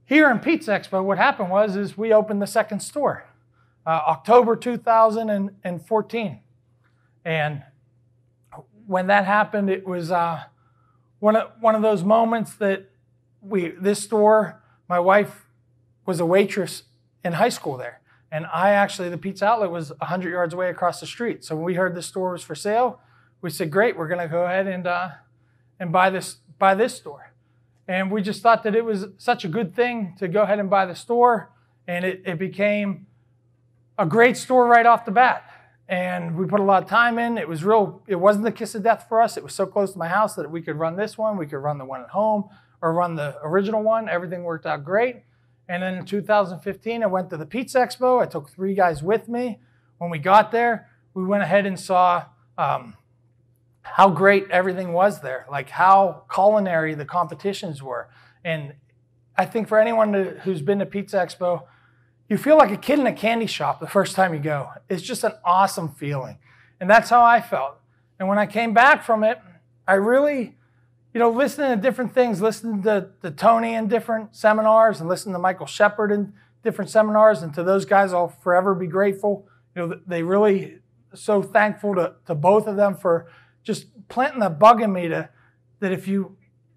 here in Pizza Expo, what happened is we opened the second store, October 2014, and when that happened, it was one of those moments that this store, my wife was a waitress in high school there. And the pizza outlet was 100 yards away across the street. So when we heard this store was for sale, we said, "Great, we're going to go ahead and buy this store." And we just thought that it was such a good thing to go ahead and buy the store. And it became a great store right off the bat. And we put a lot of time in. It wasn't the kiss of death for us. It was so close to my house that we could run this one, we could run the one at home, or run the original one. Everything worked out great. And then in 2015, I went to the Pizza Expo. I took 3 guys with me. When we got there, we went ahead and saw how great everything was there, like how culinary the competitions were. And I think for anyone who's been to Pizza Expo, you feel like a kid in a candy shop the first time you go. It's just an awesome feeling. And that's how I felt. And when I came back from it, I really, listening to different things, listening to Tony in different seminars and listening to Michael Shepard in different seminars, and to those guys, I'll forever be grateful. They really so thankful to both of them for just planting that bug in me that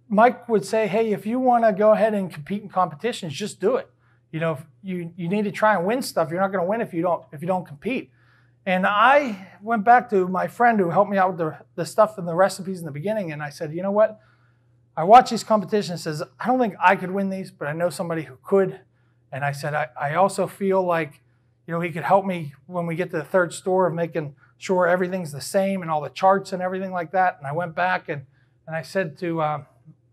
Mike would say, "Hey, if you want to go ahead and compete in competitions, just do it. You need to try and win stuff. You're not going to win if you don't compete." And I went back to my friend who helped me out with the stuff and the recipes in the beginning, and I said, "You know what? I watch these competitions and says, I don't think I could win these, but I know somebody who could." And I said, I also feel like, he could help me when we get to the third store of making sure everything's the same and all the charts and everything like that. And I went back and I said to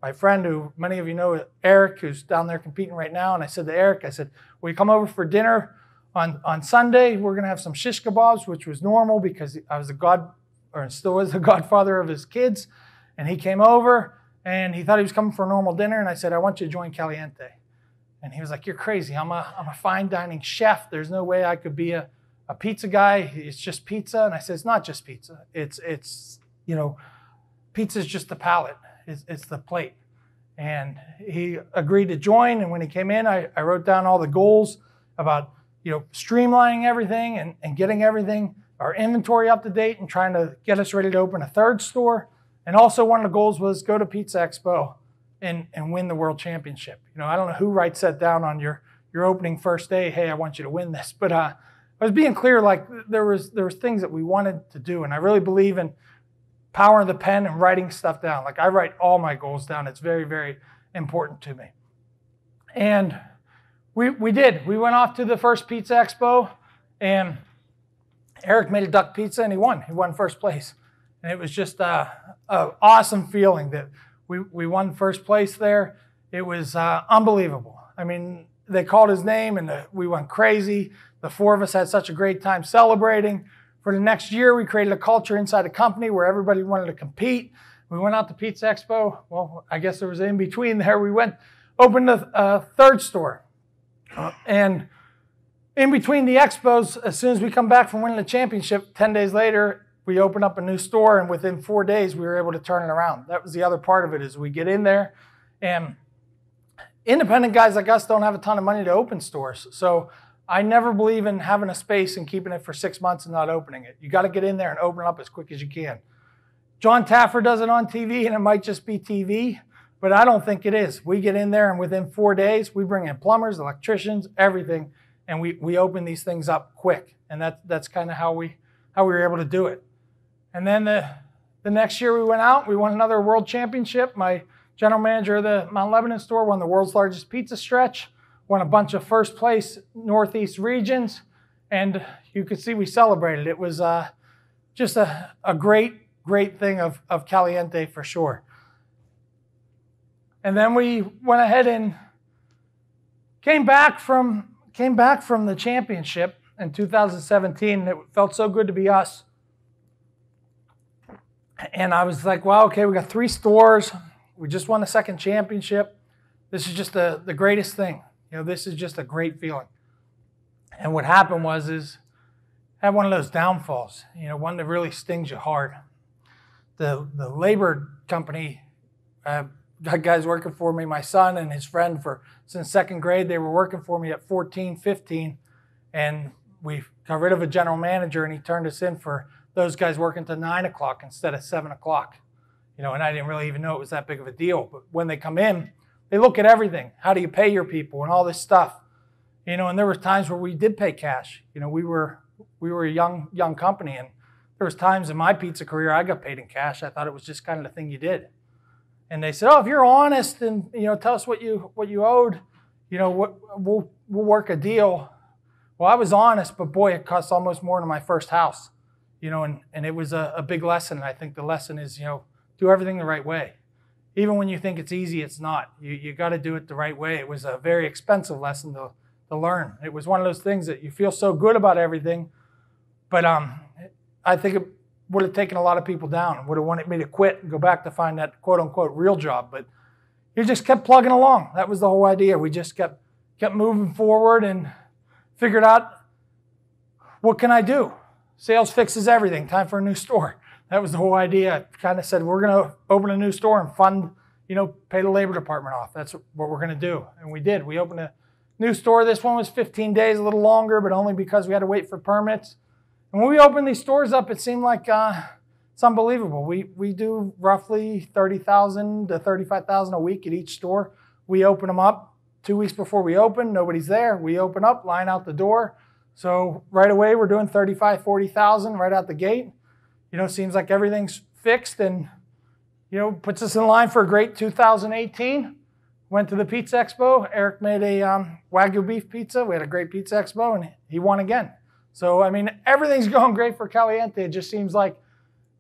my friend, who many of you know, Eric, who's down there competing right now. And I said to Eric, "Will you come over for dinner on Sunday? We're going to have some shish kebabs," which was normal because I was still is the godfather of his kids. And he came over and he thought he was coming for a normal dinner. And I said, "I want you to join Caliente." And he was like, "You're crazy. I'm a fine dining chef. There's no way I could be a pizza guy. It's just pizza." And I said, "It's not just pizza. It's pizza's just the palate. It's the plate." And he agreed to join. And when he came in, I wrote down all the goals about, streamlining everything and getting everything, our inventory up to date, and trying to get us ready to open a third store. And also one of the goals was go to Pizza Expo and win the world championship. I don't know who writes that down on your opening first day. "Hey, I want you to win this." But I was being clear, like there was things that we wanted to do, and I really believe in power of the pen and writing stuff down. Like I write all my goals down. It's very, very important to me. And we did. We went off to the first pizza expo, and Eric made a duck pizza, and he won. He won first place. And it was just an awesome feeling that we won first place there. It was unbelievable. I mean, they called his name, and we went crazy. The four of us had such a great time celebrating. For the next year, we created a culture inside the company where everybody wanted to compete. We went out to Pizza Expo. Well, I guess there was an in-between there. We opened a third store. And in between the expos, as soon as we come back from winning the championship, 10 days later, we opened up a new store, and within 4 days, we were able to turn it around. That was the other part of it, is we get in there, and independent guys like us don't have a ton of money to open stores. So I never believe in having a space and keeping it for 6 months and not opening it. You got to get in there and open it up as quick as you can. John Taffer does it on TV, and it might just be TV, but I don't think it is. We get in there, and within 4 days, we bring in plumbers, electricians, everything, and we open these things up quick. And that's kind of how we were able to do it. And then the next year we went out, we won another world championship. My general manager of the Mount Lebanon store won the world's largest pizza stretch, won a bunch of first place Northeast regions, and you could see we celebrated. It was just a great thing of Caliente for sure. And then we went ahead and came back from the championship in 2017, and it felt so good to be us. And I was like, wow, okay, we got 3 stores. We just won the second championship. This is just the greatest thing. You know, this is just a great feeling. And what happened was I had one of those downfalls, you know, one that really stings you hard. The labor company, got guys working for me, my son and his friend, since second grade. They were working for me at 14, 15, and we got rid of a general manager, and he turned us in for those guys working to 9 o'clock instead of 7 o'clock. You know, and I didn't really even know it was that big of a deal. But when they come in, they look at everything. How do you pay your people and all this stuff? You know, and there were times where we did pay cash. You know, we were a young company, and there was times in my pizza career I got paid in cash. I thought it was just kind of the thing you did. And they said, oh, if you're honest and, you know, tell us what you owed, you know, we'll work a deal. Well, I was honest, but boy, it cost almost more than my first house. You know, and it was a big lesson. And I think the lesson is, you know, do everything the right way. Even when you think it's easy, it's not. You got to do it the right way. It was a very expensive lesson to learn. It was one of those things that you feel so good about everything, but I think it would have taken a lot of people down, would have wanted me to quit and go back to find that quote-unquote real job. But you just kept plugging along. That was the whole idea. We just kept moving forward and figured out, what can I do? Sales fixes everything. Time for a new store. That was the whole idea. I kind of said, we're going to open a new store and fund, you know, pay the labor department off. That's what we're going to do. And we did. We opened a new store. This one was 15 days, a little longer, but only because we had to wait for permits. And when we opened these stores up, it seemed like it's unbelievable. We do roughly $30,000 to $35,000 a week at each store. We open them up 2 weeks before we open. Nobody's there. We open up, line out the door. So right away, we're doing $35,000, $40,000 right out the gate. You know, it seems like everything's fixed and, you know, puts us in line for a great 2018. Went to the Pizza Expo. Eric made a Wagyu beef pizza. We had a great Pizza Expo, and he won again. So, I mean, everything's going great for Caliente. It just seems like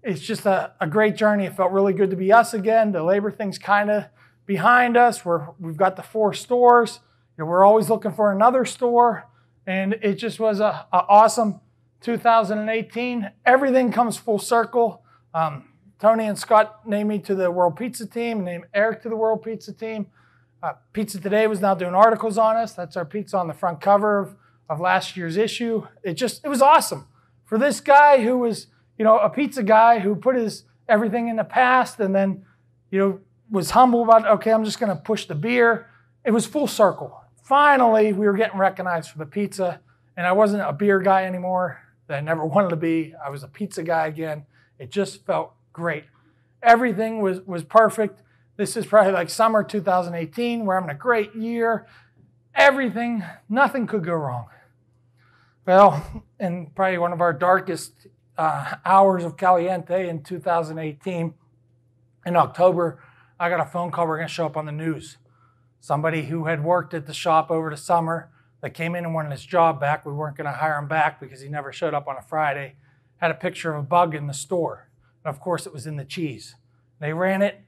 it's just a great journey. It felt really good to be us again. The labor thing's kind of behind us. We've got the 4 stores. You know, we're always looking for another store. And it just was an awesome 2018. Everything comes full circle. Tony and Scott named me to the World Pizza Team, named Eric to the World Pizza Team. Pizza Today was now doing articles on us. That's our pizza on the front cover of last year's issue. It was awesome. For this guy who was, you know, a pizza guy who put everything in the past and then, you know, was humble about, okay, I'm just going to push the beer. It was full circle. Finally, we were getting recognized for the pizza, and I wasn't a beer guy anymore that I never wanted to be. I was a pizza guy again. It just felt great. Everything was perfect. This is probably like summer 2018. We're having a great year. Everything, nothing could go wrong. Well, in probably one of our darkest hours of Caliente in 2018. In October, I got a phone call, we're going to show up on the news. Somebody who had worked at the shop over the summer that came in and wanted his job back, we weren't going to hire him back because he never showed up on a Friday, had a picture of a bug in the store. And of course, it was in the cheese. They ran it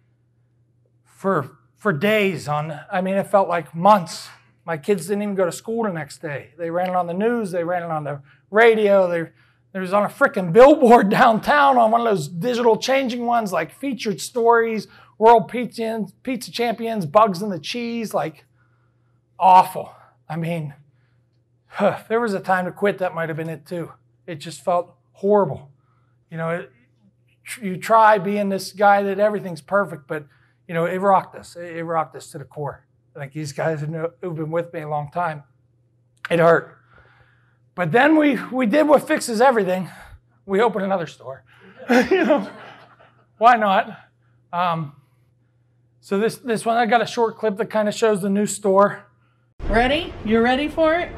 for days on, I mean, it felt like months. My kids didn't even go to school the next day. They ran it on the news, they ran it on the radio, there was on a freaking billboard downtown on one of those digital changing ones, like featured stories, world pizza champions, bugs in the cheese, like awful. I mean, if there was a time to quit, that might have been it too. It just felt horrible. You know, you try being this guy that everything's perfect, but you know, it rocked us. It rocked us to the core. I think these guys who've been with me a long time, it hurt. But then we did what fixes everything. We opened another store. You know, why not? So this one, I got a short clip that kind of shows the new store. Ready? You ready for it?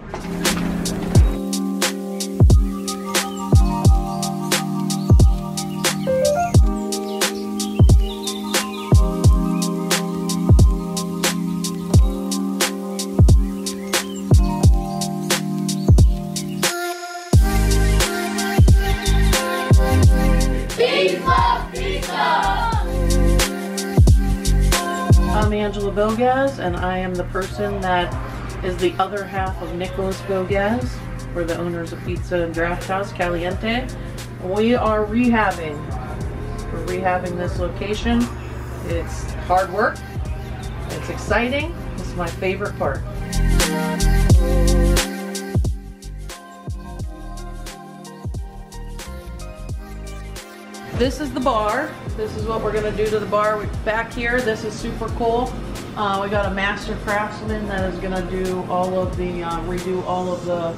I'm Bogacz, and I am the person that is the other half of Nicholas Bogacz. We're the owners of Pizza and Drafthouse, Caliente. We are rehabbing. We're rehabbing this location. It's hard work. It's exciting. This is my favorite part. This is the bar. This is what we're gonna do to the bar. We're back here. This is super cool. We got a master craftsman that is gonna do all of the, redo all of the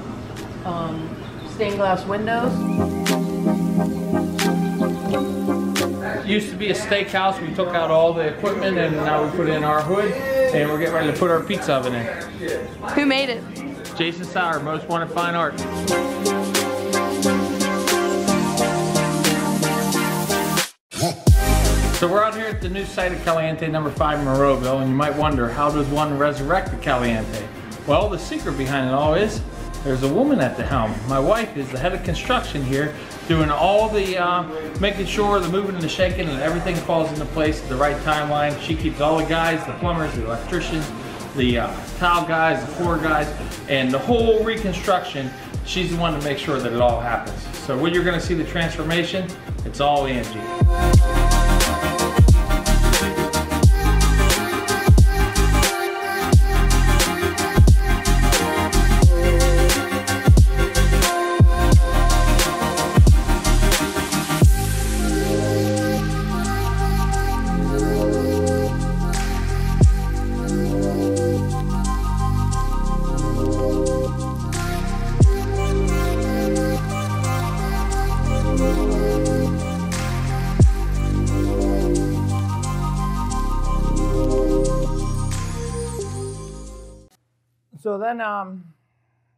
stained glass windows. It used to be a steakhouse. We took out all the equipment and now we put in our hood and we're getting ready to put our pizza oven in. Who made it? Jason Sauer, Most Wanted Fine Art. So we're out here at the new site of Caliente, number 5 in Monroeville, and you might wonder, how does one resurrect the Caliente? Well, the secret behind it all is, there's a woman at the helm. My wife is the head of construction here, doing all the, making sure the moving and the shaking and everything falls into place at the right timeline. She keeps all the guys, the plumbers, the electricians, the tile guys, the floor guys, and the whole reconstruction. She's the one to make sure that it all happens. So when you're gonna see the transformation, it's all Angie. So then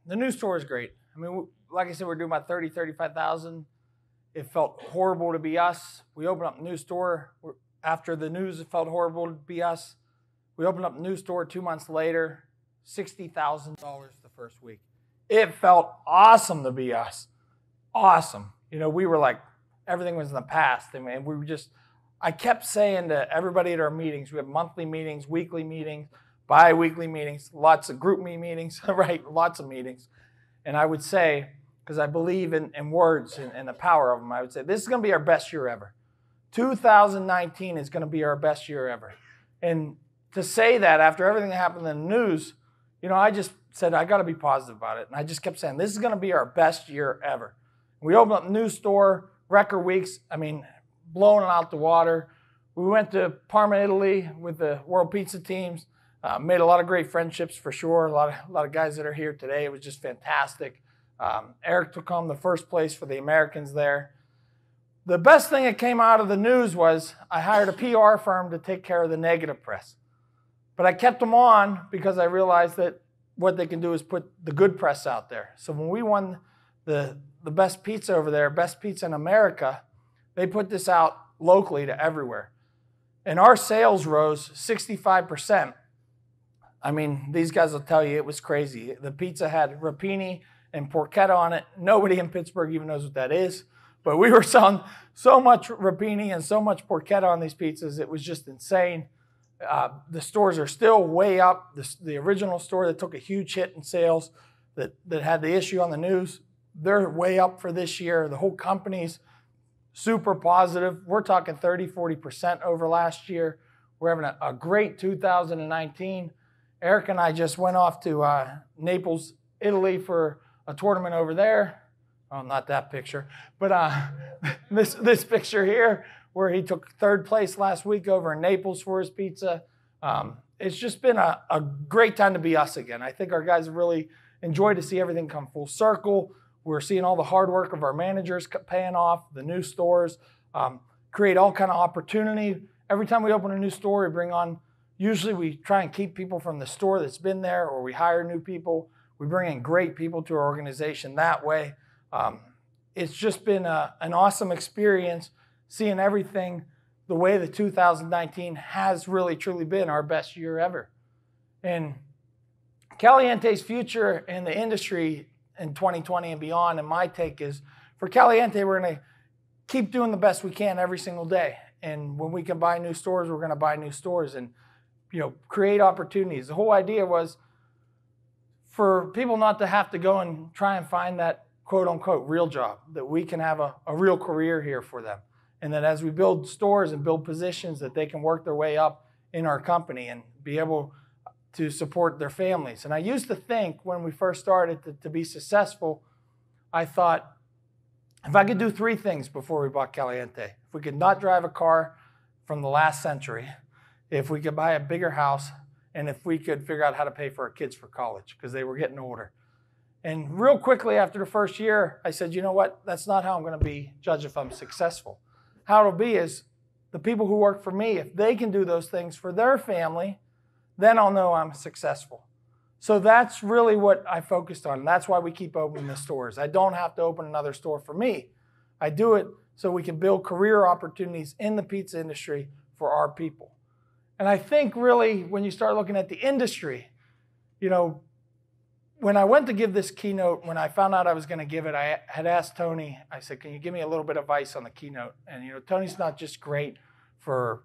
the new store is great. I mean, like I said, we're doing about 30, 35,000. It felt horrible to be us. We opened up a new store. After the news, it felt horrible to be us. We opened up a new store 2 months later, $60,000 the first week. It felt awesome to be us. Awesome. You know, we were like, everything was in the past. I mean, we were just, I kept saying to everybody at our meetings, we have monthly meetings, weekly meetings, bi-weekly meetings, lots of group meetings, right? Lots of meetings. And I would say, because I believe in words and the power of them, I would say, this is going to be our best year ever. 2019 is going to be our best year ever. And to say that after everything that happened in the news, you know, I just said, I got to be positive about it. And I just kept saying, this is going to be our best year ever. We opened up a new store, record weeks, I mean, blowing it out the water. We went to Parma, Italy with the World Pizza teams. Made a lot of great friendships for sure. A lot of guys that are here today. It was just fantastic. Eric took home the first place for the Americans there. The best thing that came out of the news was I hired a PR firm to take care of the negative press. But I kept them on because I realized that what they can do is put the good press out there. So when we won the the best pizza over there, best pizza in America, they put this out locally to everywhere. And our sales rose 65%. I mean, these guys will tell you it was crazy. The pizza had rapini and porchetta on it. Nobody in Pittsburgh even knows what that is. But we were selling so much rapini and so much porchetta on these pizzas, it was just insane. The stores are still way up. The original store that took a huge hit in sales, that had the issue on the news, they're way up for this year. The whole company's super positive. We're talking 30, 40% over last year. We're having a great 2019. Eric and I just went off to Naples, Italy for a tournament over there. Oh, not that picture, but this picture here, where he took third place last week over in Naples for his pizza. It's just been a great time to be us again. I think our guys have really enjoyed to see everything come full circle. We're seeing all the hard work of our managers paying off, the new stores, create all kind of opportunity. Every time we open a new store, we bring on, usually we try and keep people from the store that's been there, or we hire new people. We bring in great people to our organization that way. It's just been an awesome experience seeing everything the way the 2019 has really truly been our best year ever. And Caliente's future in the industry in 2020 and beyond, and my take is, for Caliente, we're going to keep doing the best we can every single day. And when we can buy new stores, we're going to buy new stores and, create opportunities. The whole idea was for people not to have to go and try and find that quote unquote real job, that we can have a real career here for them. And that as we build stores and build positions, that they can work their way up in our company and be able to support their families. And I used to think when we first started to be successful, I thought, if I could do three things before we bought Caliente, if we could not drive a car from the last century, if we could buy a bigger house, and if we could figure out how to pay for our kids for college, because they were getting older. And real quickly after the first year, I said, you know what? That's not how I'm going to be judged if I'm successful. How it'll be is the people who work for me, if they can do those things for their family, then I'll know I'm successful. So that's really what I focused on. That's why we keep opening the stores. I don't have to open another store for me. I do it so we can build career opportunities in the pizza industry for our people. And I think really when you start looking at the industry, when I went to give this keynote, when I found out I was going to give it, I had asked Tony, I said, can you give me a little bit of advice on the keynote? And Tony's not just great for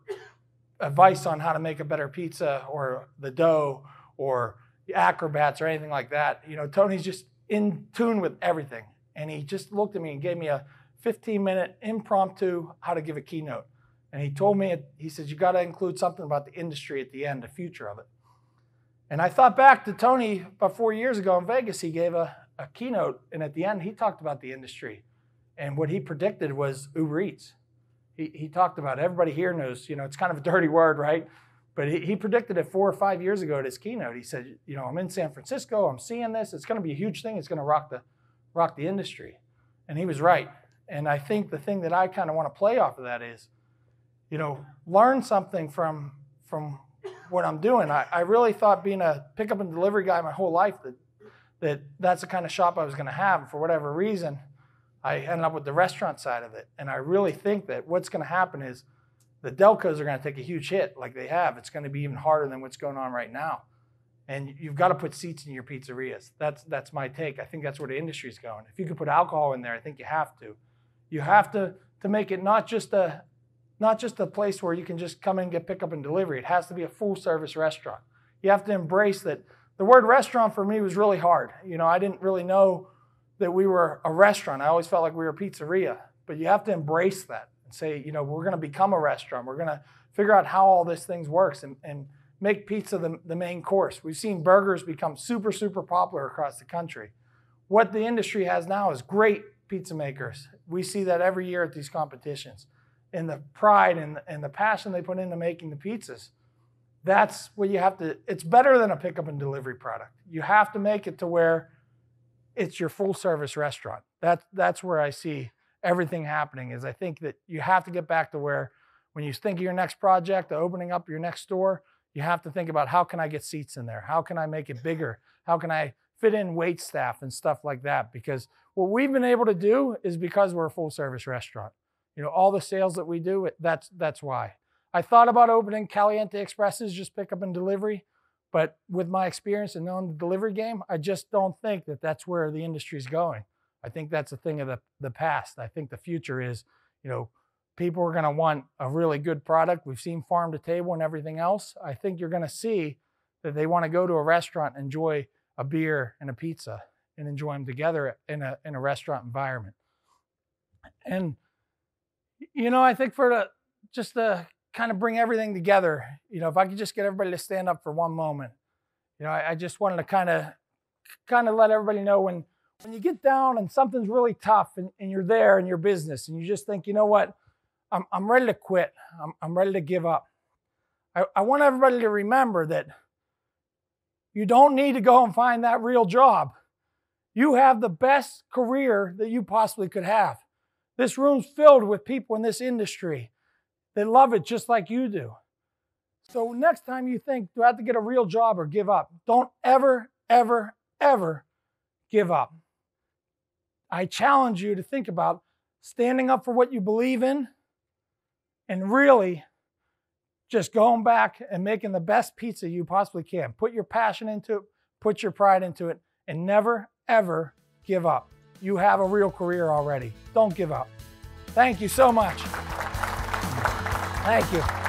advice on how to make a better pizza or the dough or the acrobats or anything like that. Tony's just in tune with everything. And he just looked at me and gave me a 15-minute impromptu how to give a keynote. And he told me, he said, you got to include something about the industry at the end, the future of it. And I thought back to Tony about 4 years ago in Vegas. He gave a keynote, and at the end, he talked about the industry. And what he predicted was Uber Eats. He talked about it. Everybody here knows, it's kind of a dirty word, right? But he predicted it 4 or 5 years ago at his keynote. He said, I'm in San Francisco. I'm seeing this. It's going to be a huge thing. It's going to rock the industry. And he was right. And I think the thing that I kind of want to play off of that is, learn something from what I'm doing. I really thought being a pickup and delivery guy my whole life that's the kind of shop I was going to have. And for whatever reason, I ended up with the restaurant side of it. And I really think that what's going to happen is the Delcos are going to take a huge hit like they have. It's going to be even harder than what's going on right now. And you've got to put seats in your pizzerias. That's my take. I think that's where the industry's going. If you could put alcohol in there, I think you have to. You have to make it not just a place where you can just come in and get pickup and delivery. It has to be a full service restaurant. You have to embrace that. The word restaurant for me was really hard. I didn't really know that we were a restaurant. I always felt like we were a pizzeria. But you have to embrace that and say, we're going to become a restaurant. We're going to figure out how all this thing works and make pizza the main course. We've seen burgers become super, super popular across the country. What the industry has now is great pizza makers. We see that every year at these competitions. And the pride and the passion they put into making the pizzas, that's what you have to, it's better than a pickup and delivery product. You have to make it to where it's your full service restaurant. That's where I see everything happening, is I think that you have to get back to where when you think of your next project, opening up your next store, you have to think about how can I get seats in there? How can I make it bigger? How can I fit in wait staff and stuff like that, because what we've been able to do is because we're a full service restaurant. You know, all the sales that we do, that's why. I thought about opening Caliente Expresses, just pick up and delivery, but with my experience and knowing the delivery game, I just don't think that that's where the industry's going. I think that's a thing of the past. I think the future is, you know, people are gonna want a really good product. We've seen farm to table and everything else. I think you're gonna see that they wanna go to a restaurant, enjoy a beer and a pizza, and enjoy them together in a restaurant environment. And, you know, I think just to kind of bring everything together, you know, if I could just get everybody to stand up for one moment. You know, I just wanted to kind of let everybody know when you get down and something's really tough and you're there in your business and you just think, you know what, I'm ready to quit. I'm ready to give up. I want everybody to remember that you don't need to go and find that real job. You have the best career that you possibly could have. This room's filled with people in this industry that love it just like you do. So next time you think, do I have to get a real job or give up? Don't ever, ever, ever give up. I challenge you to think about standing up for what you believe in and really just going back and making the best pizza you possibly can. Put your passion into it, put your pride into it, and never, ever give up. You have a real career already. Don't give up. Thank you so much. Thank you.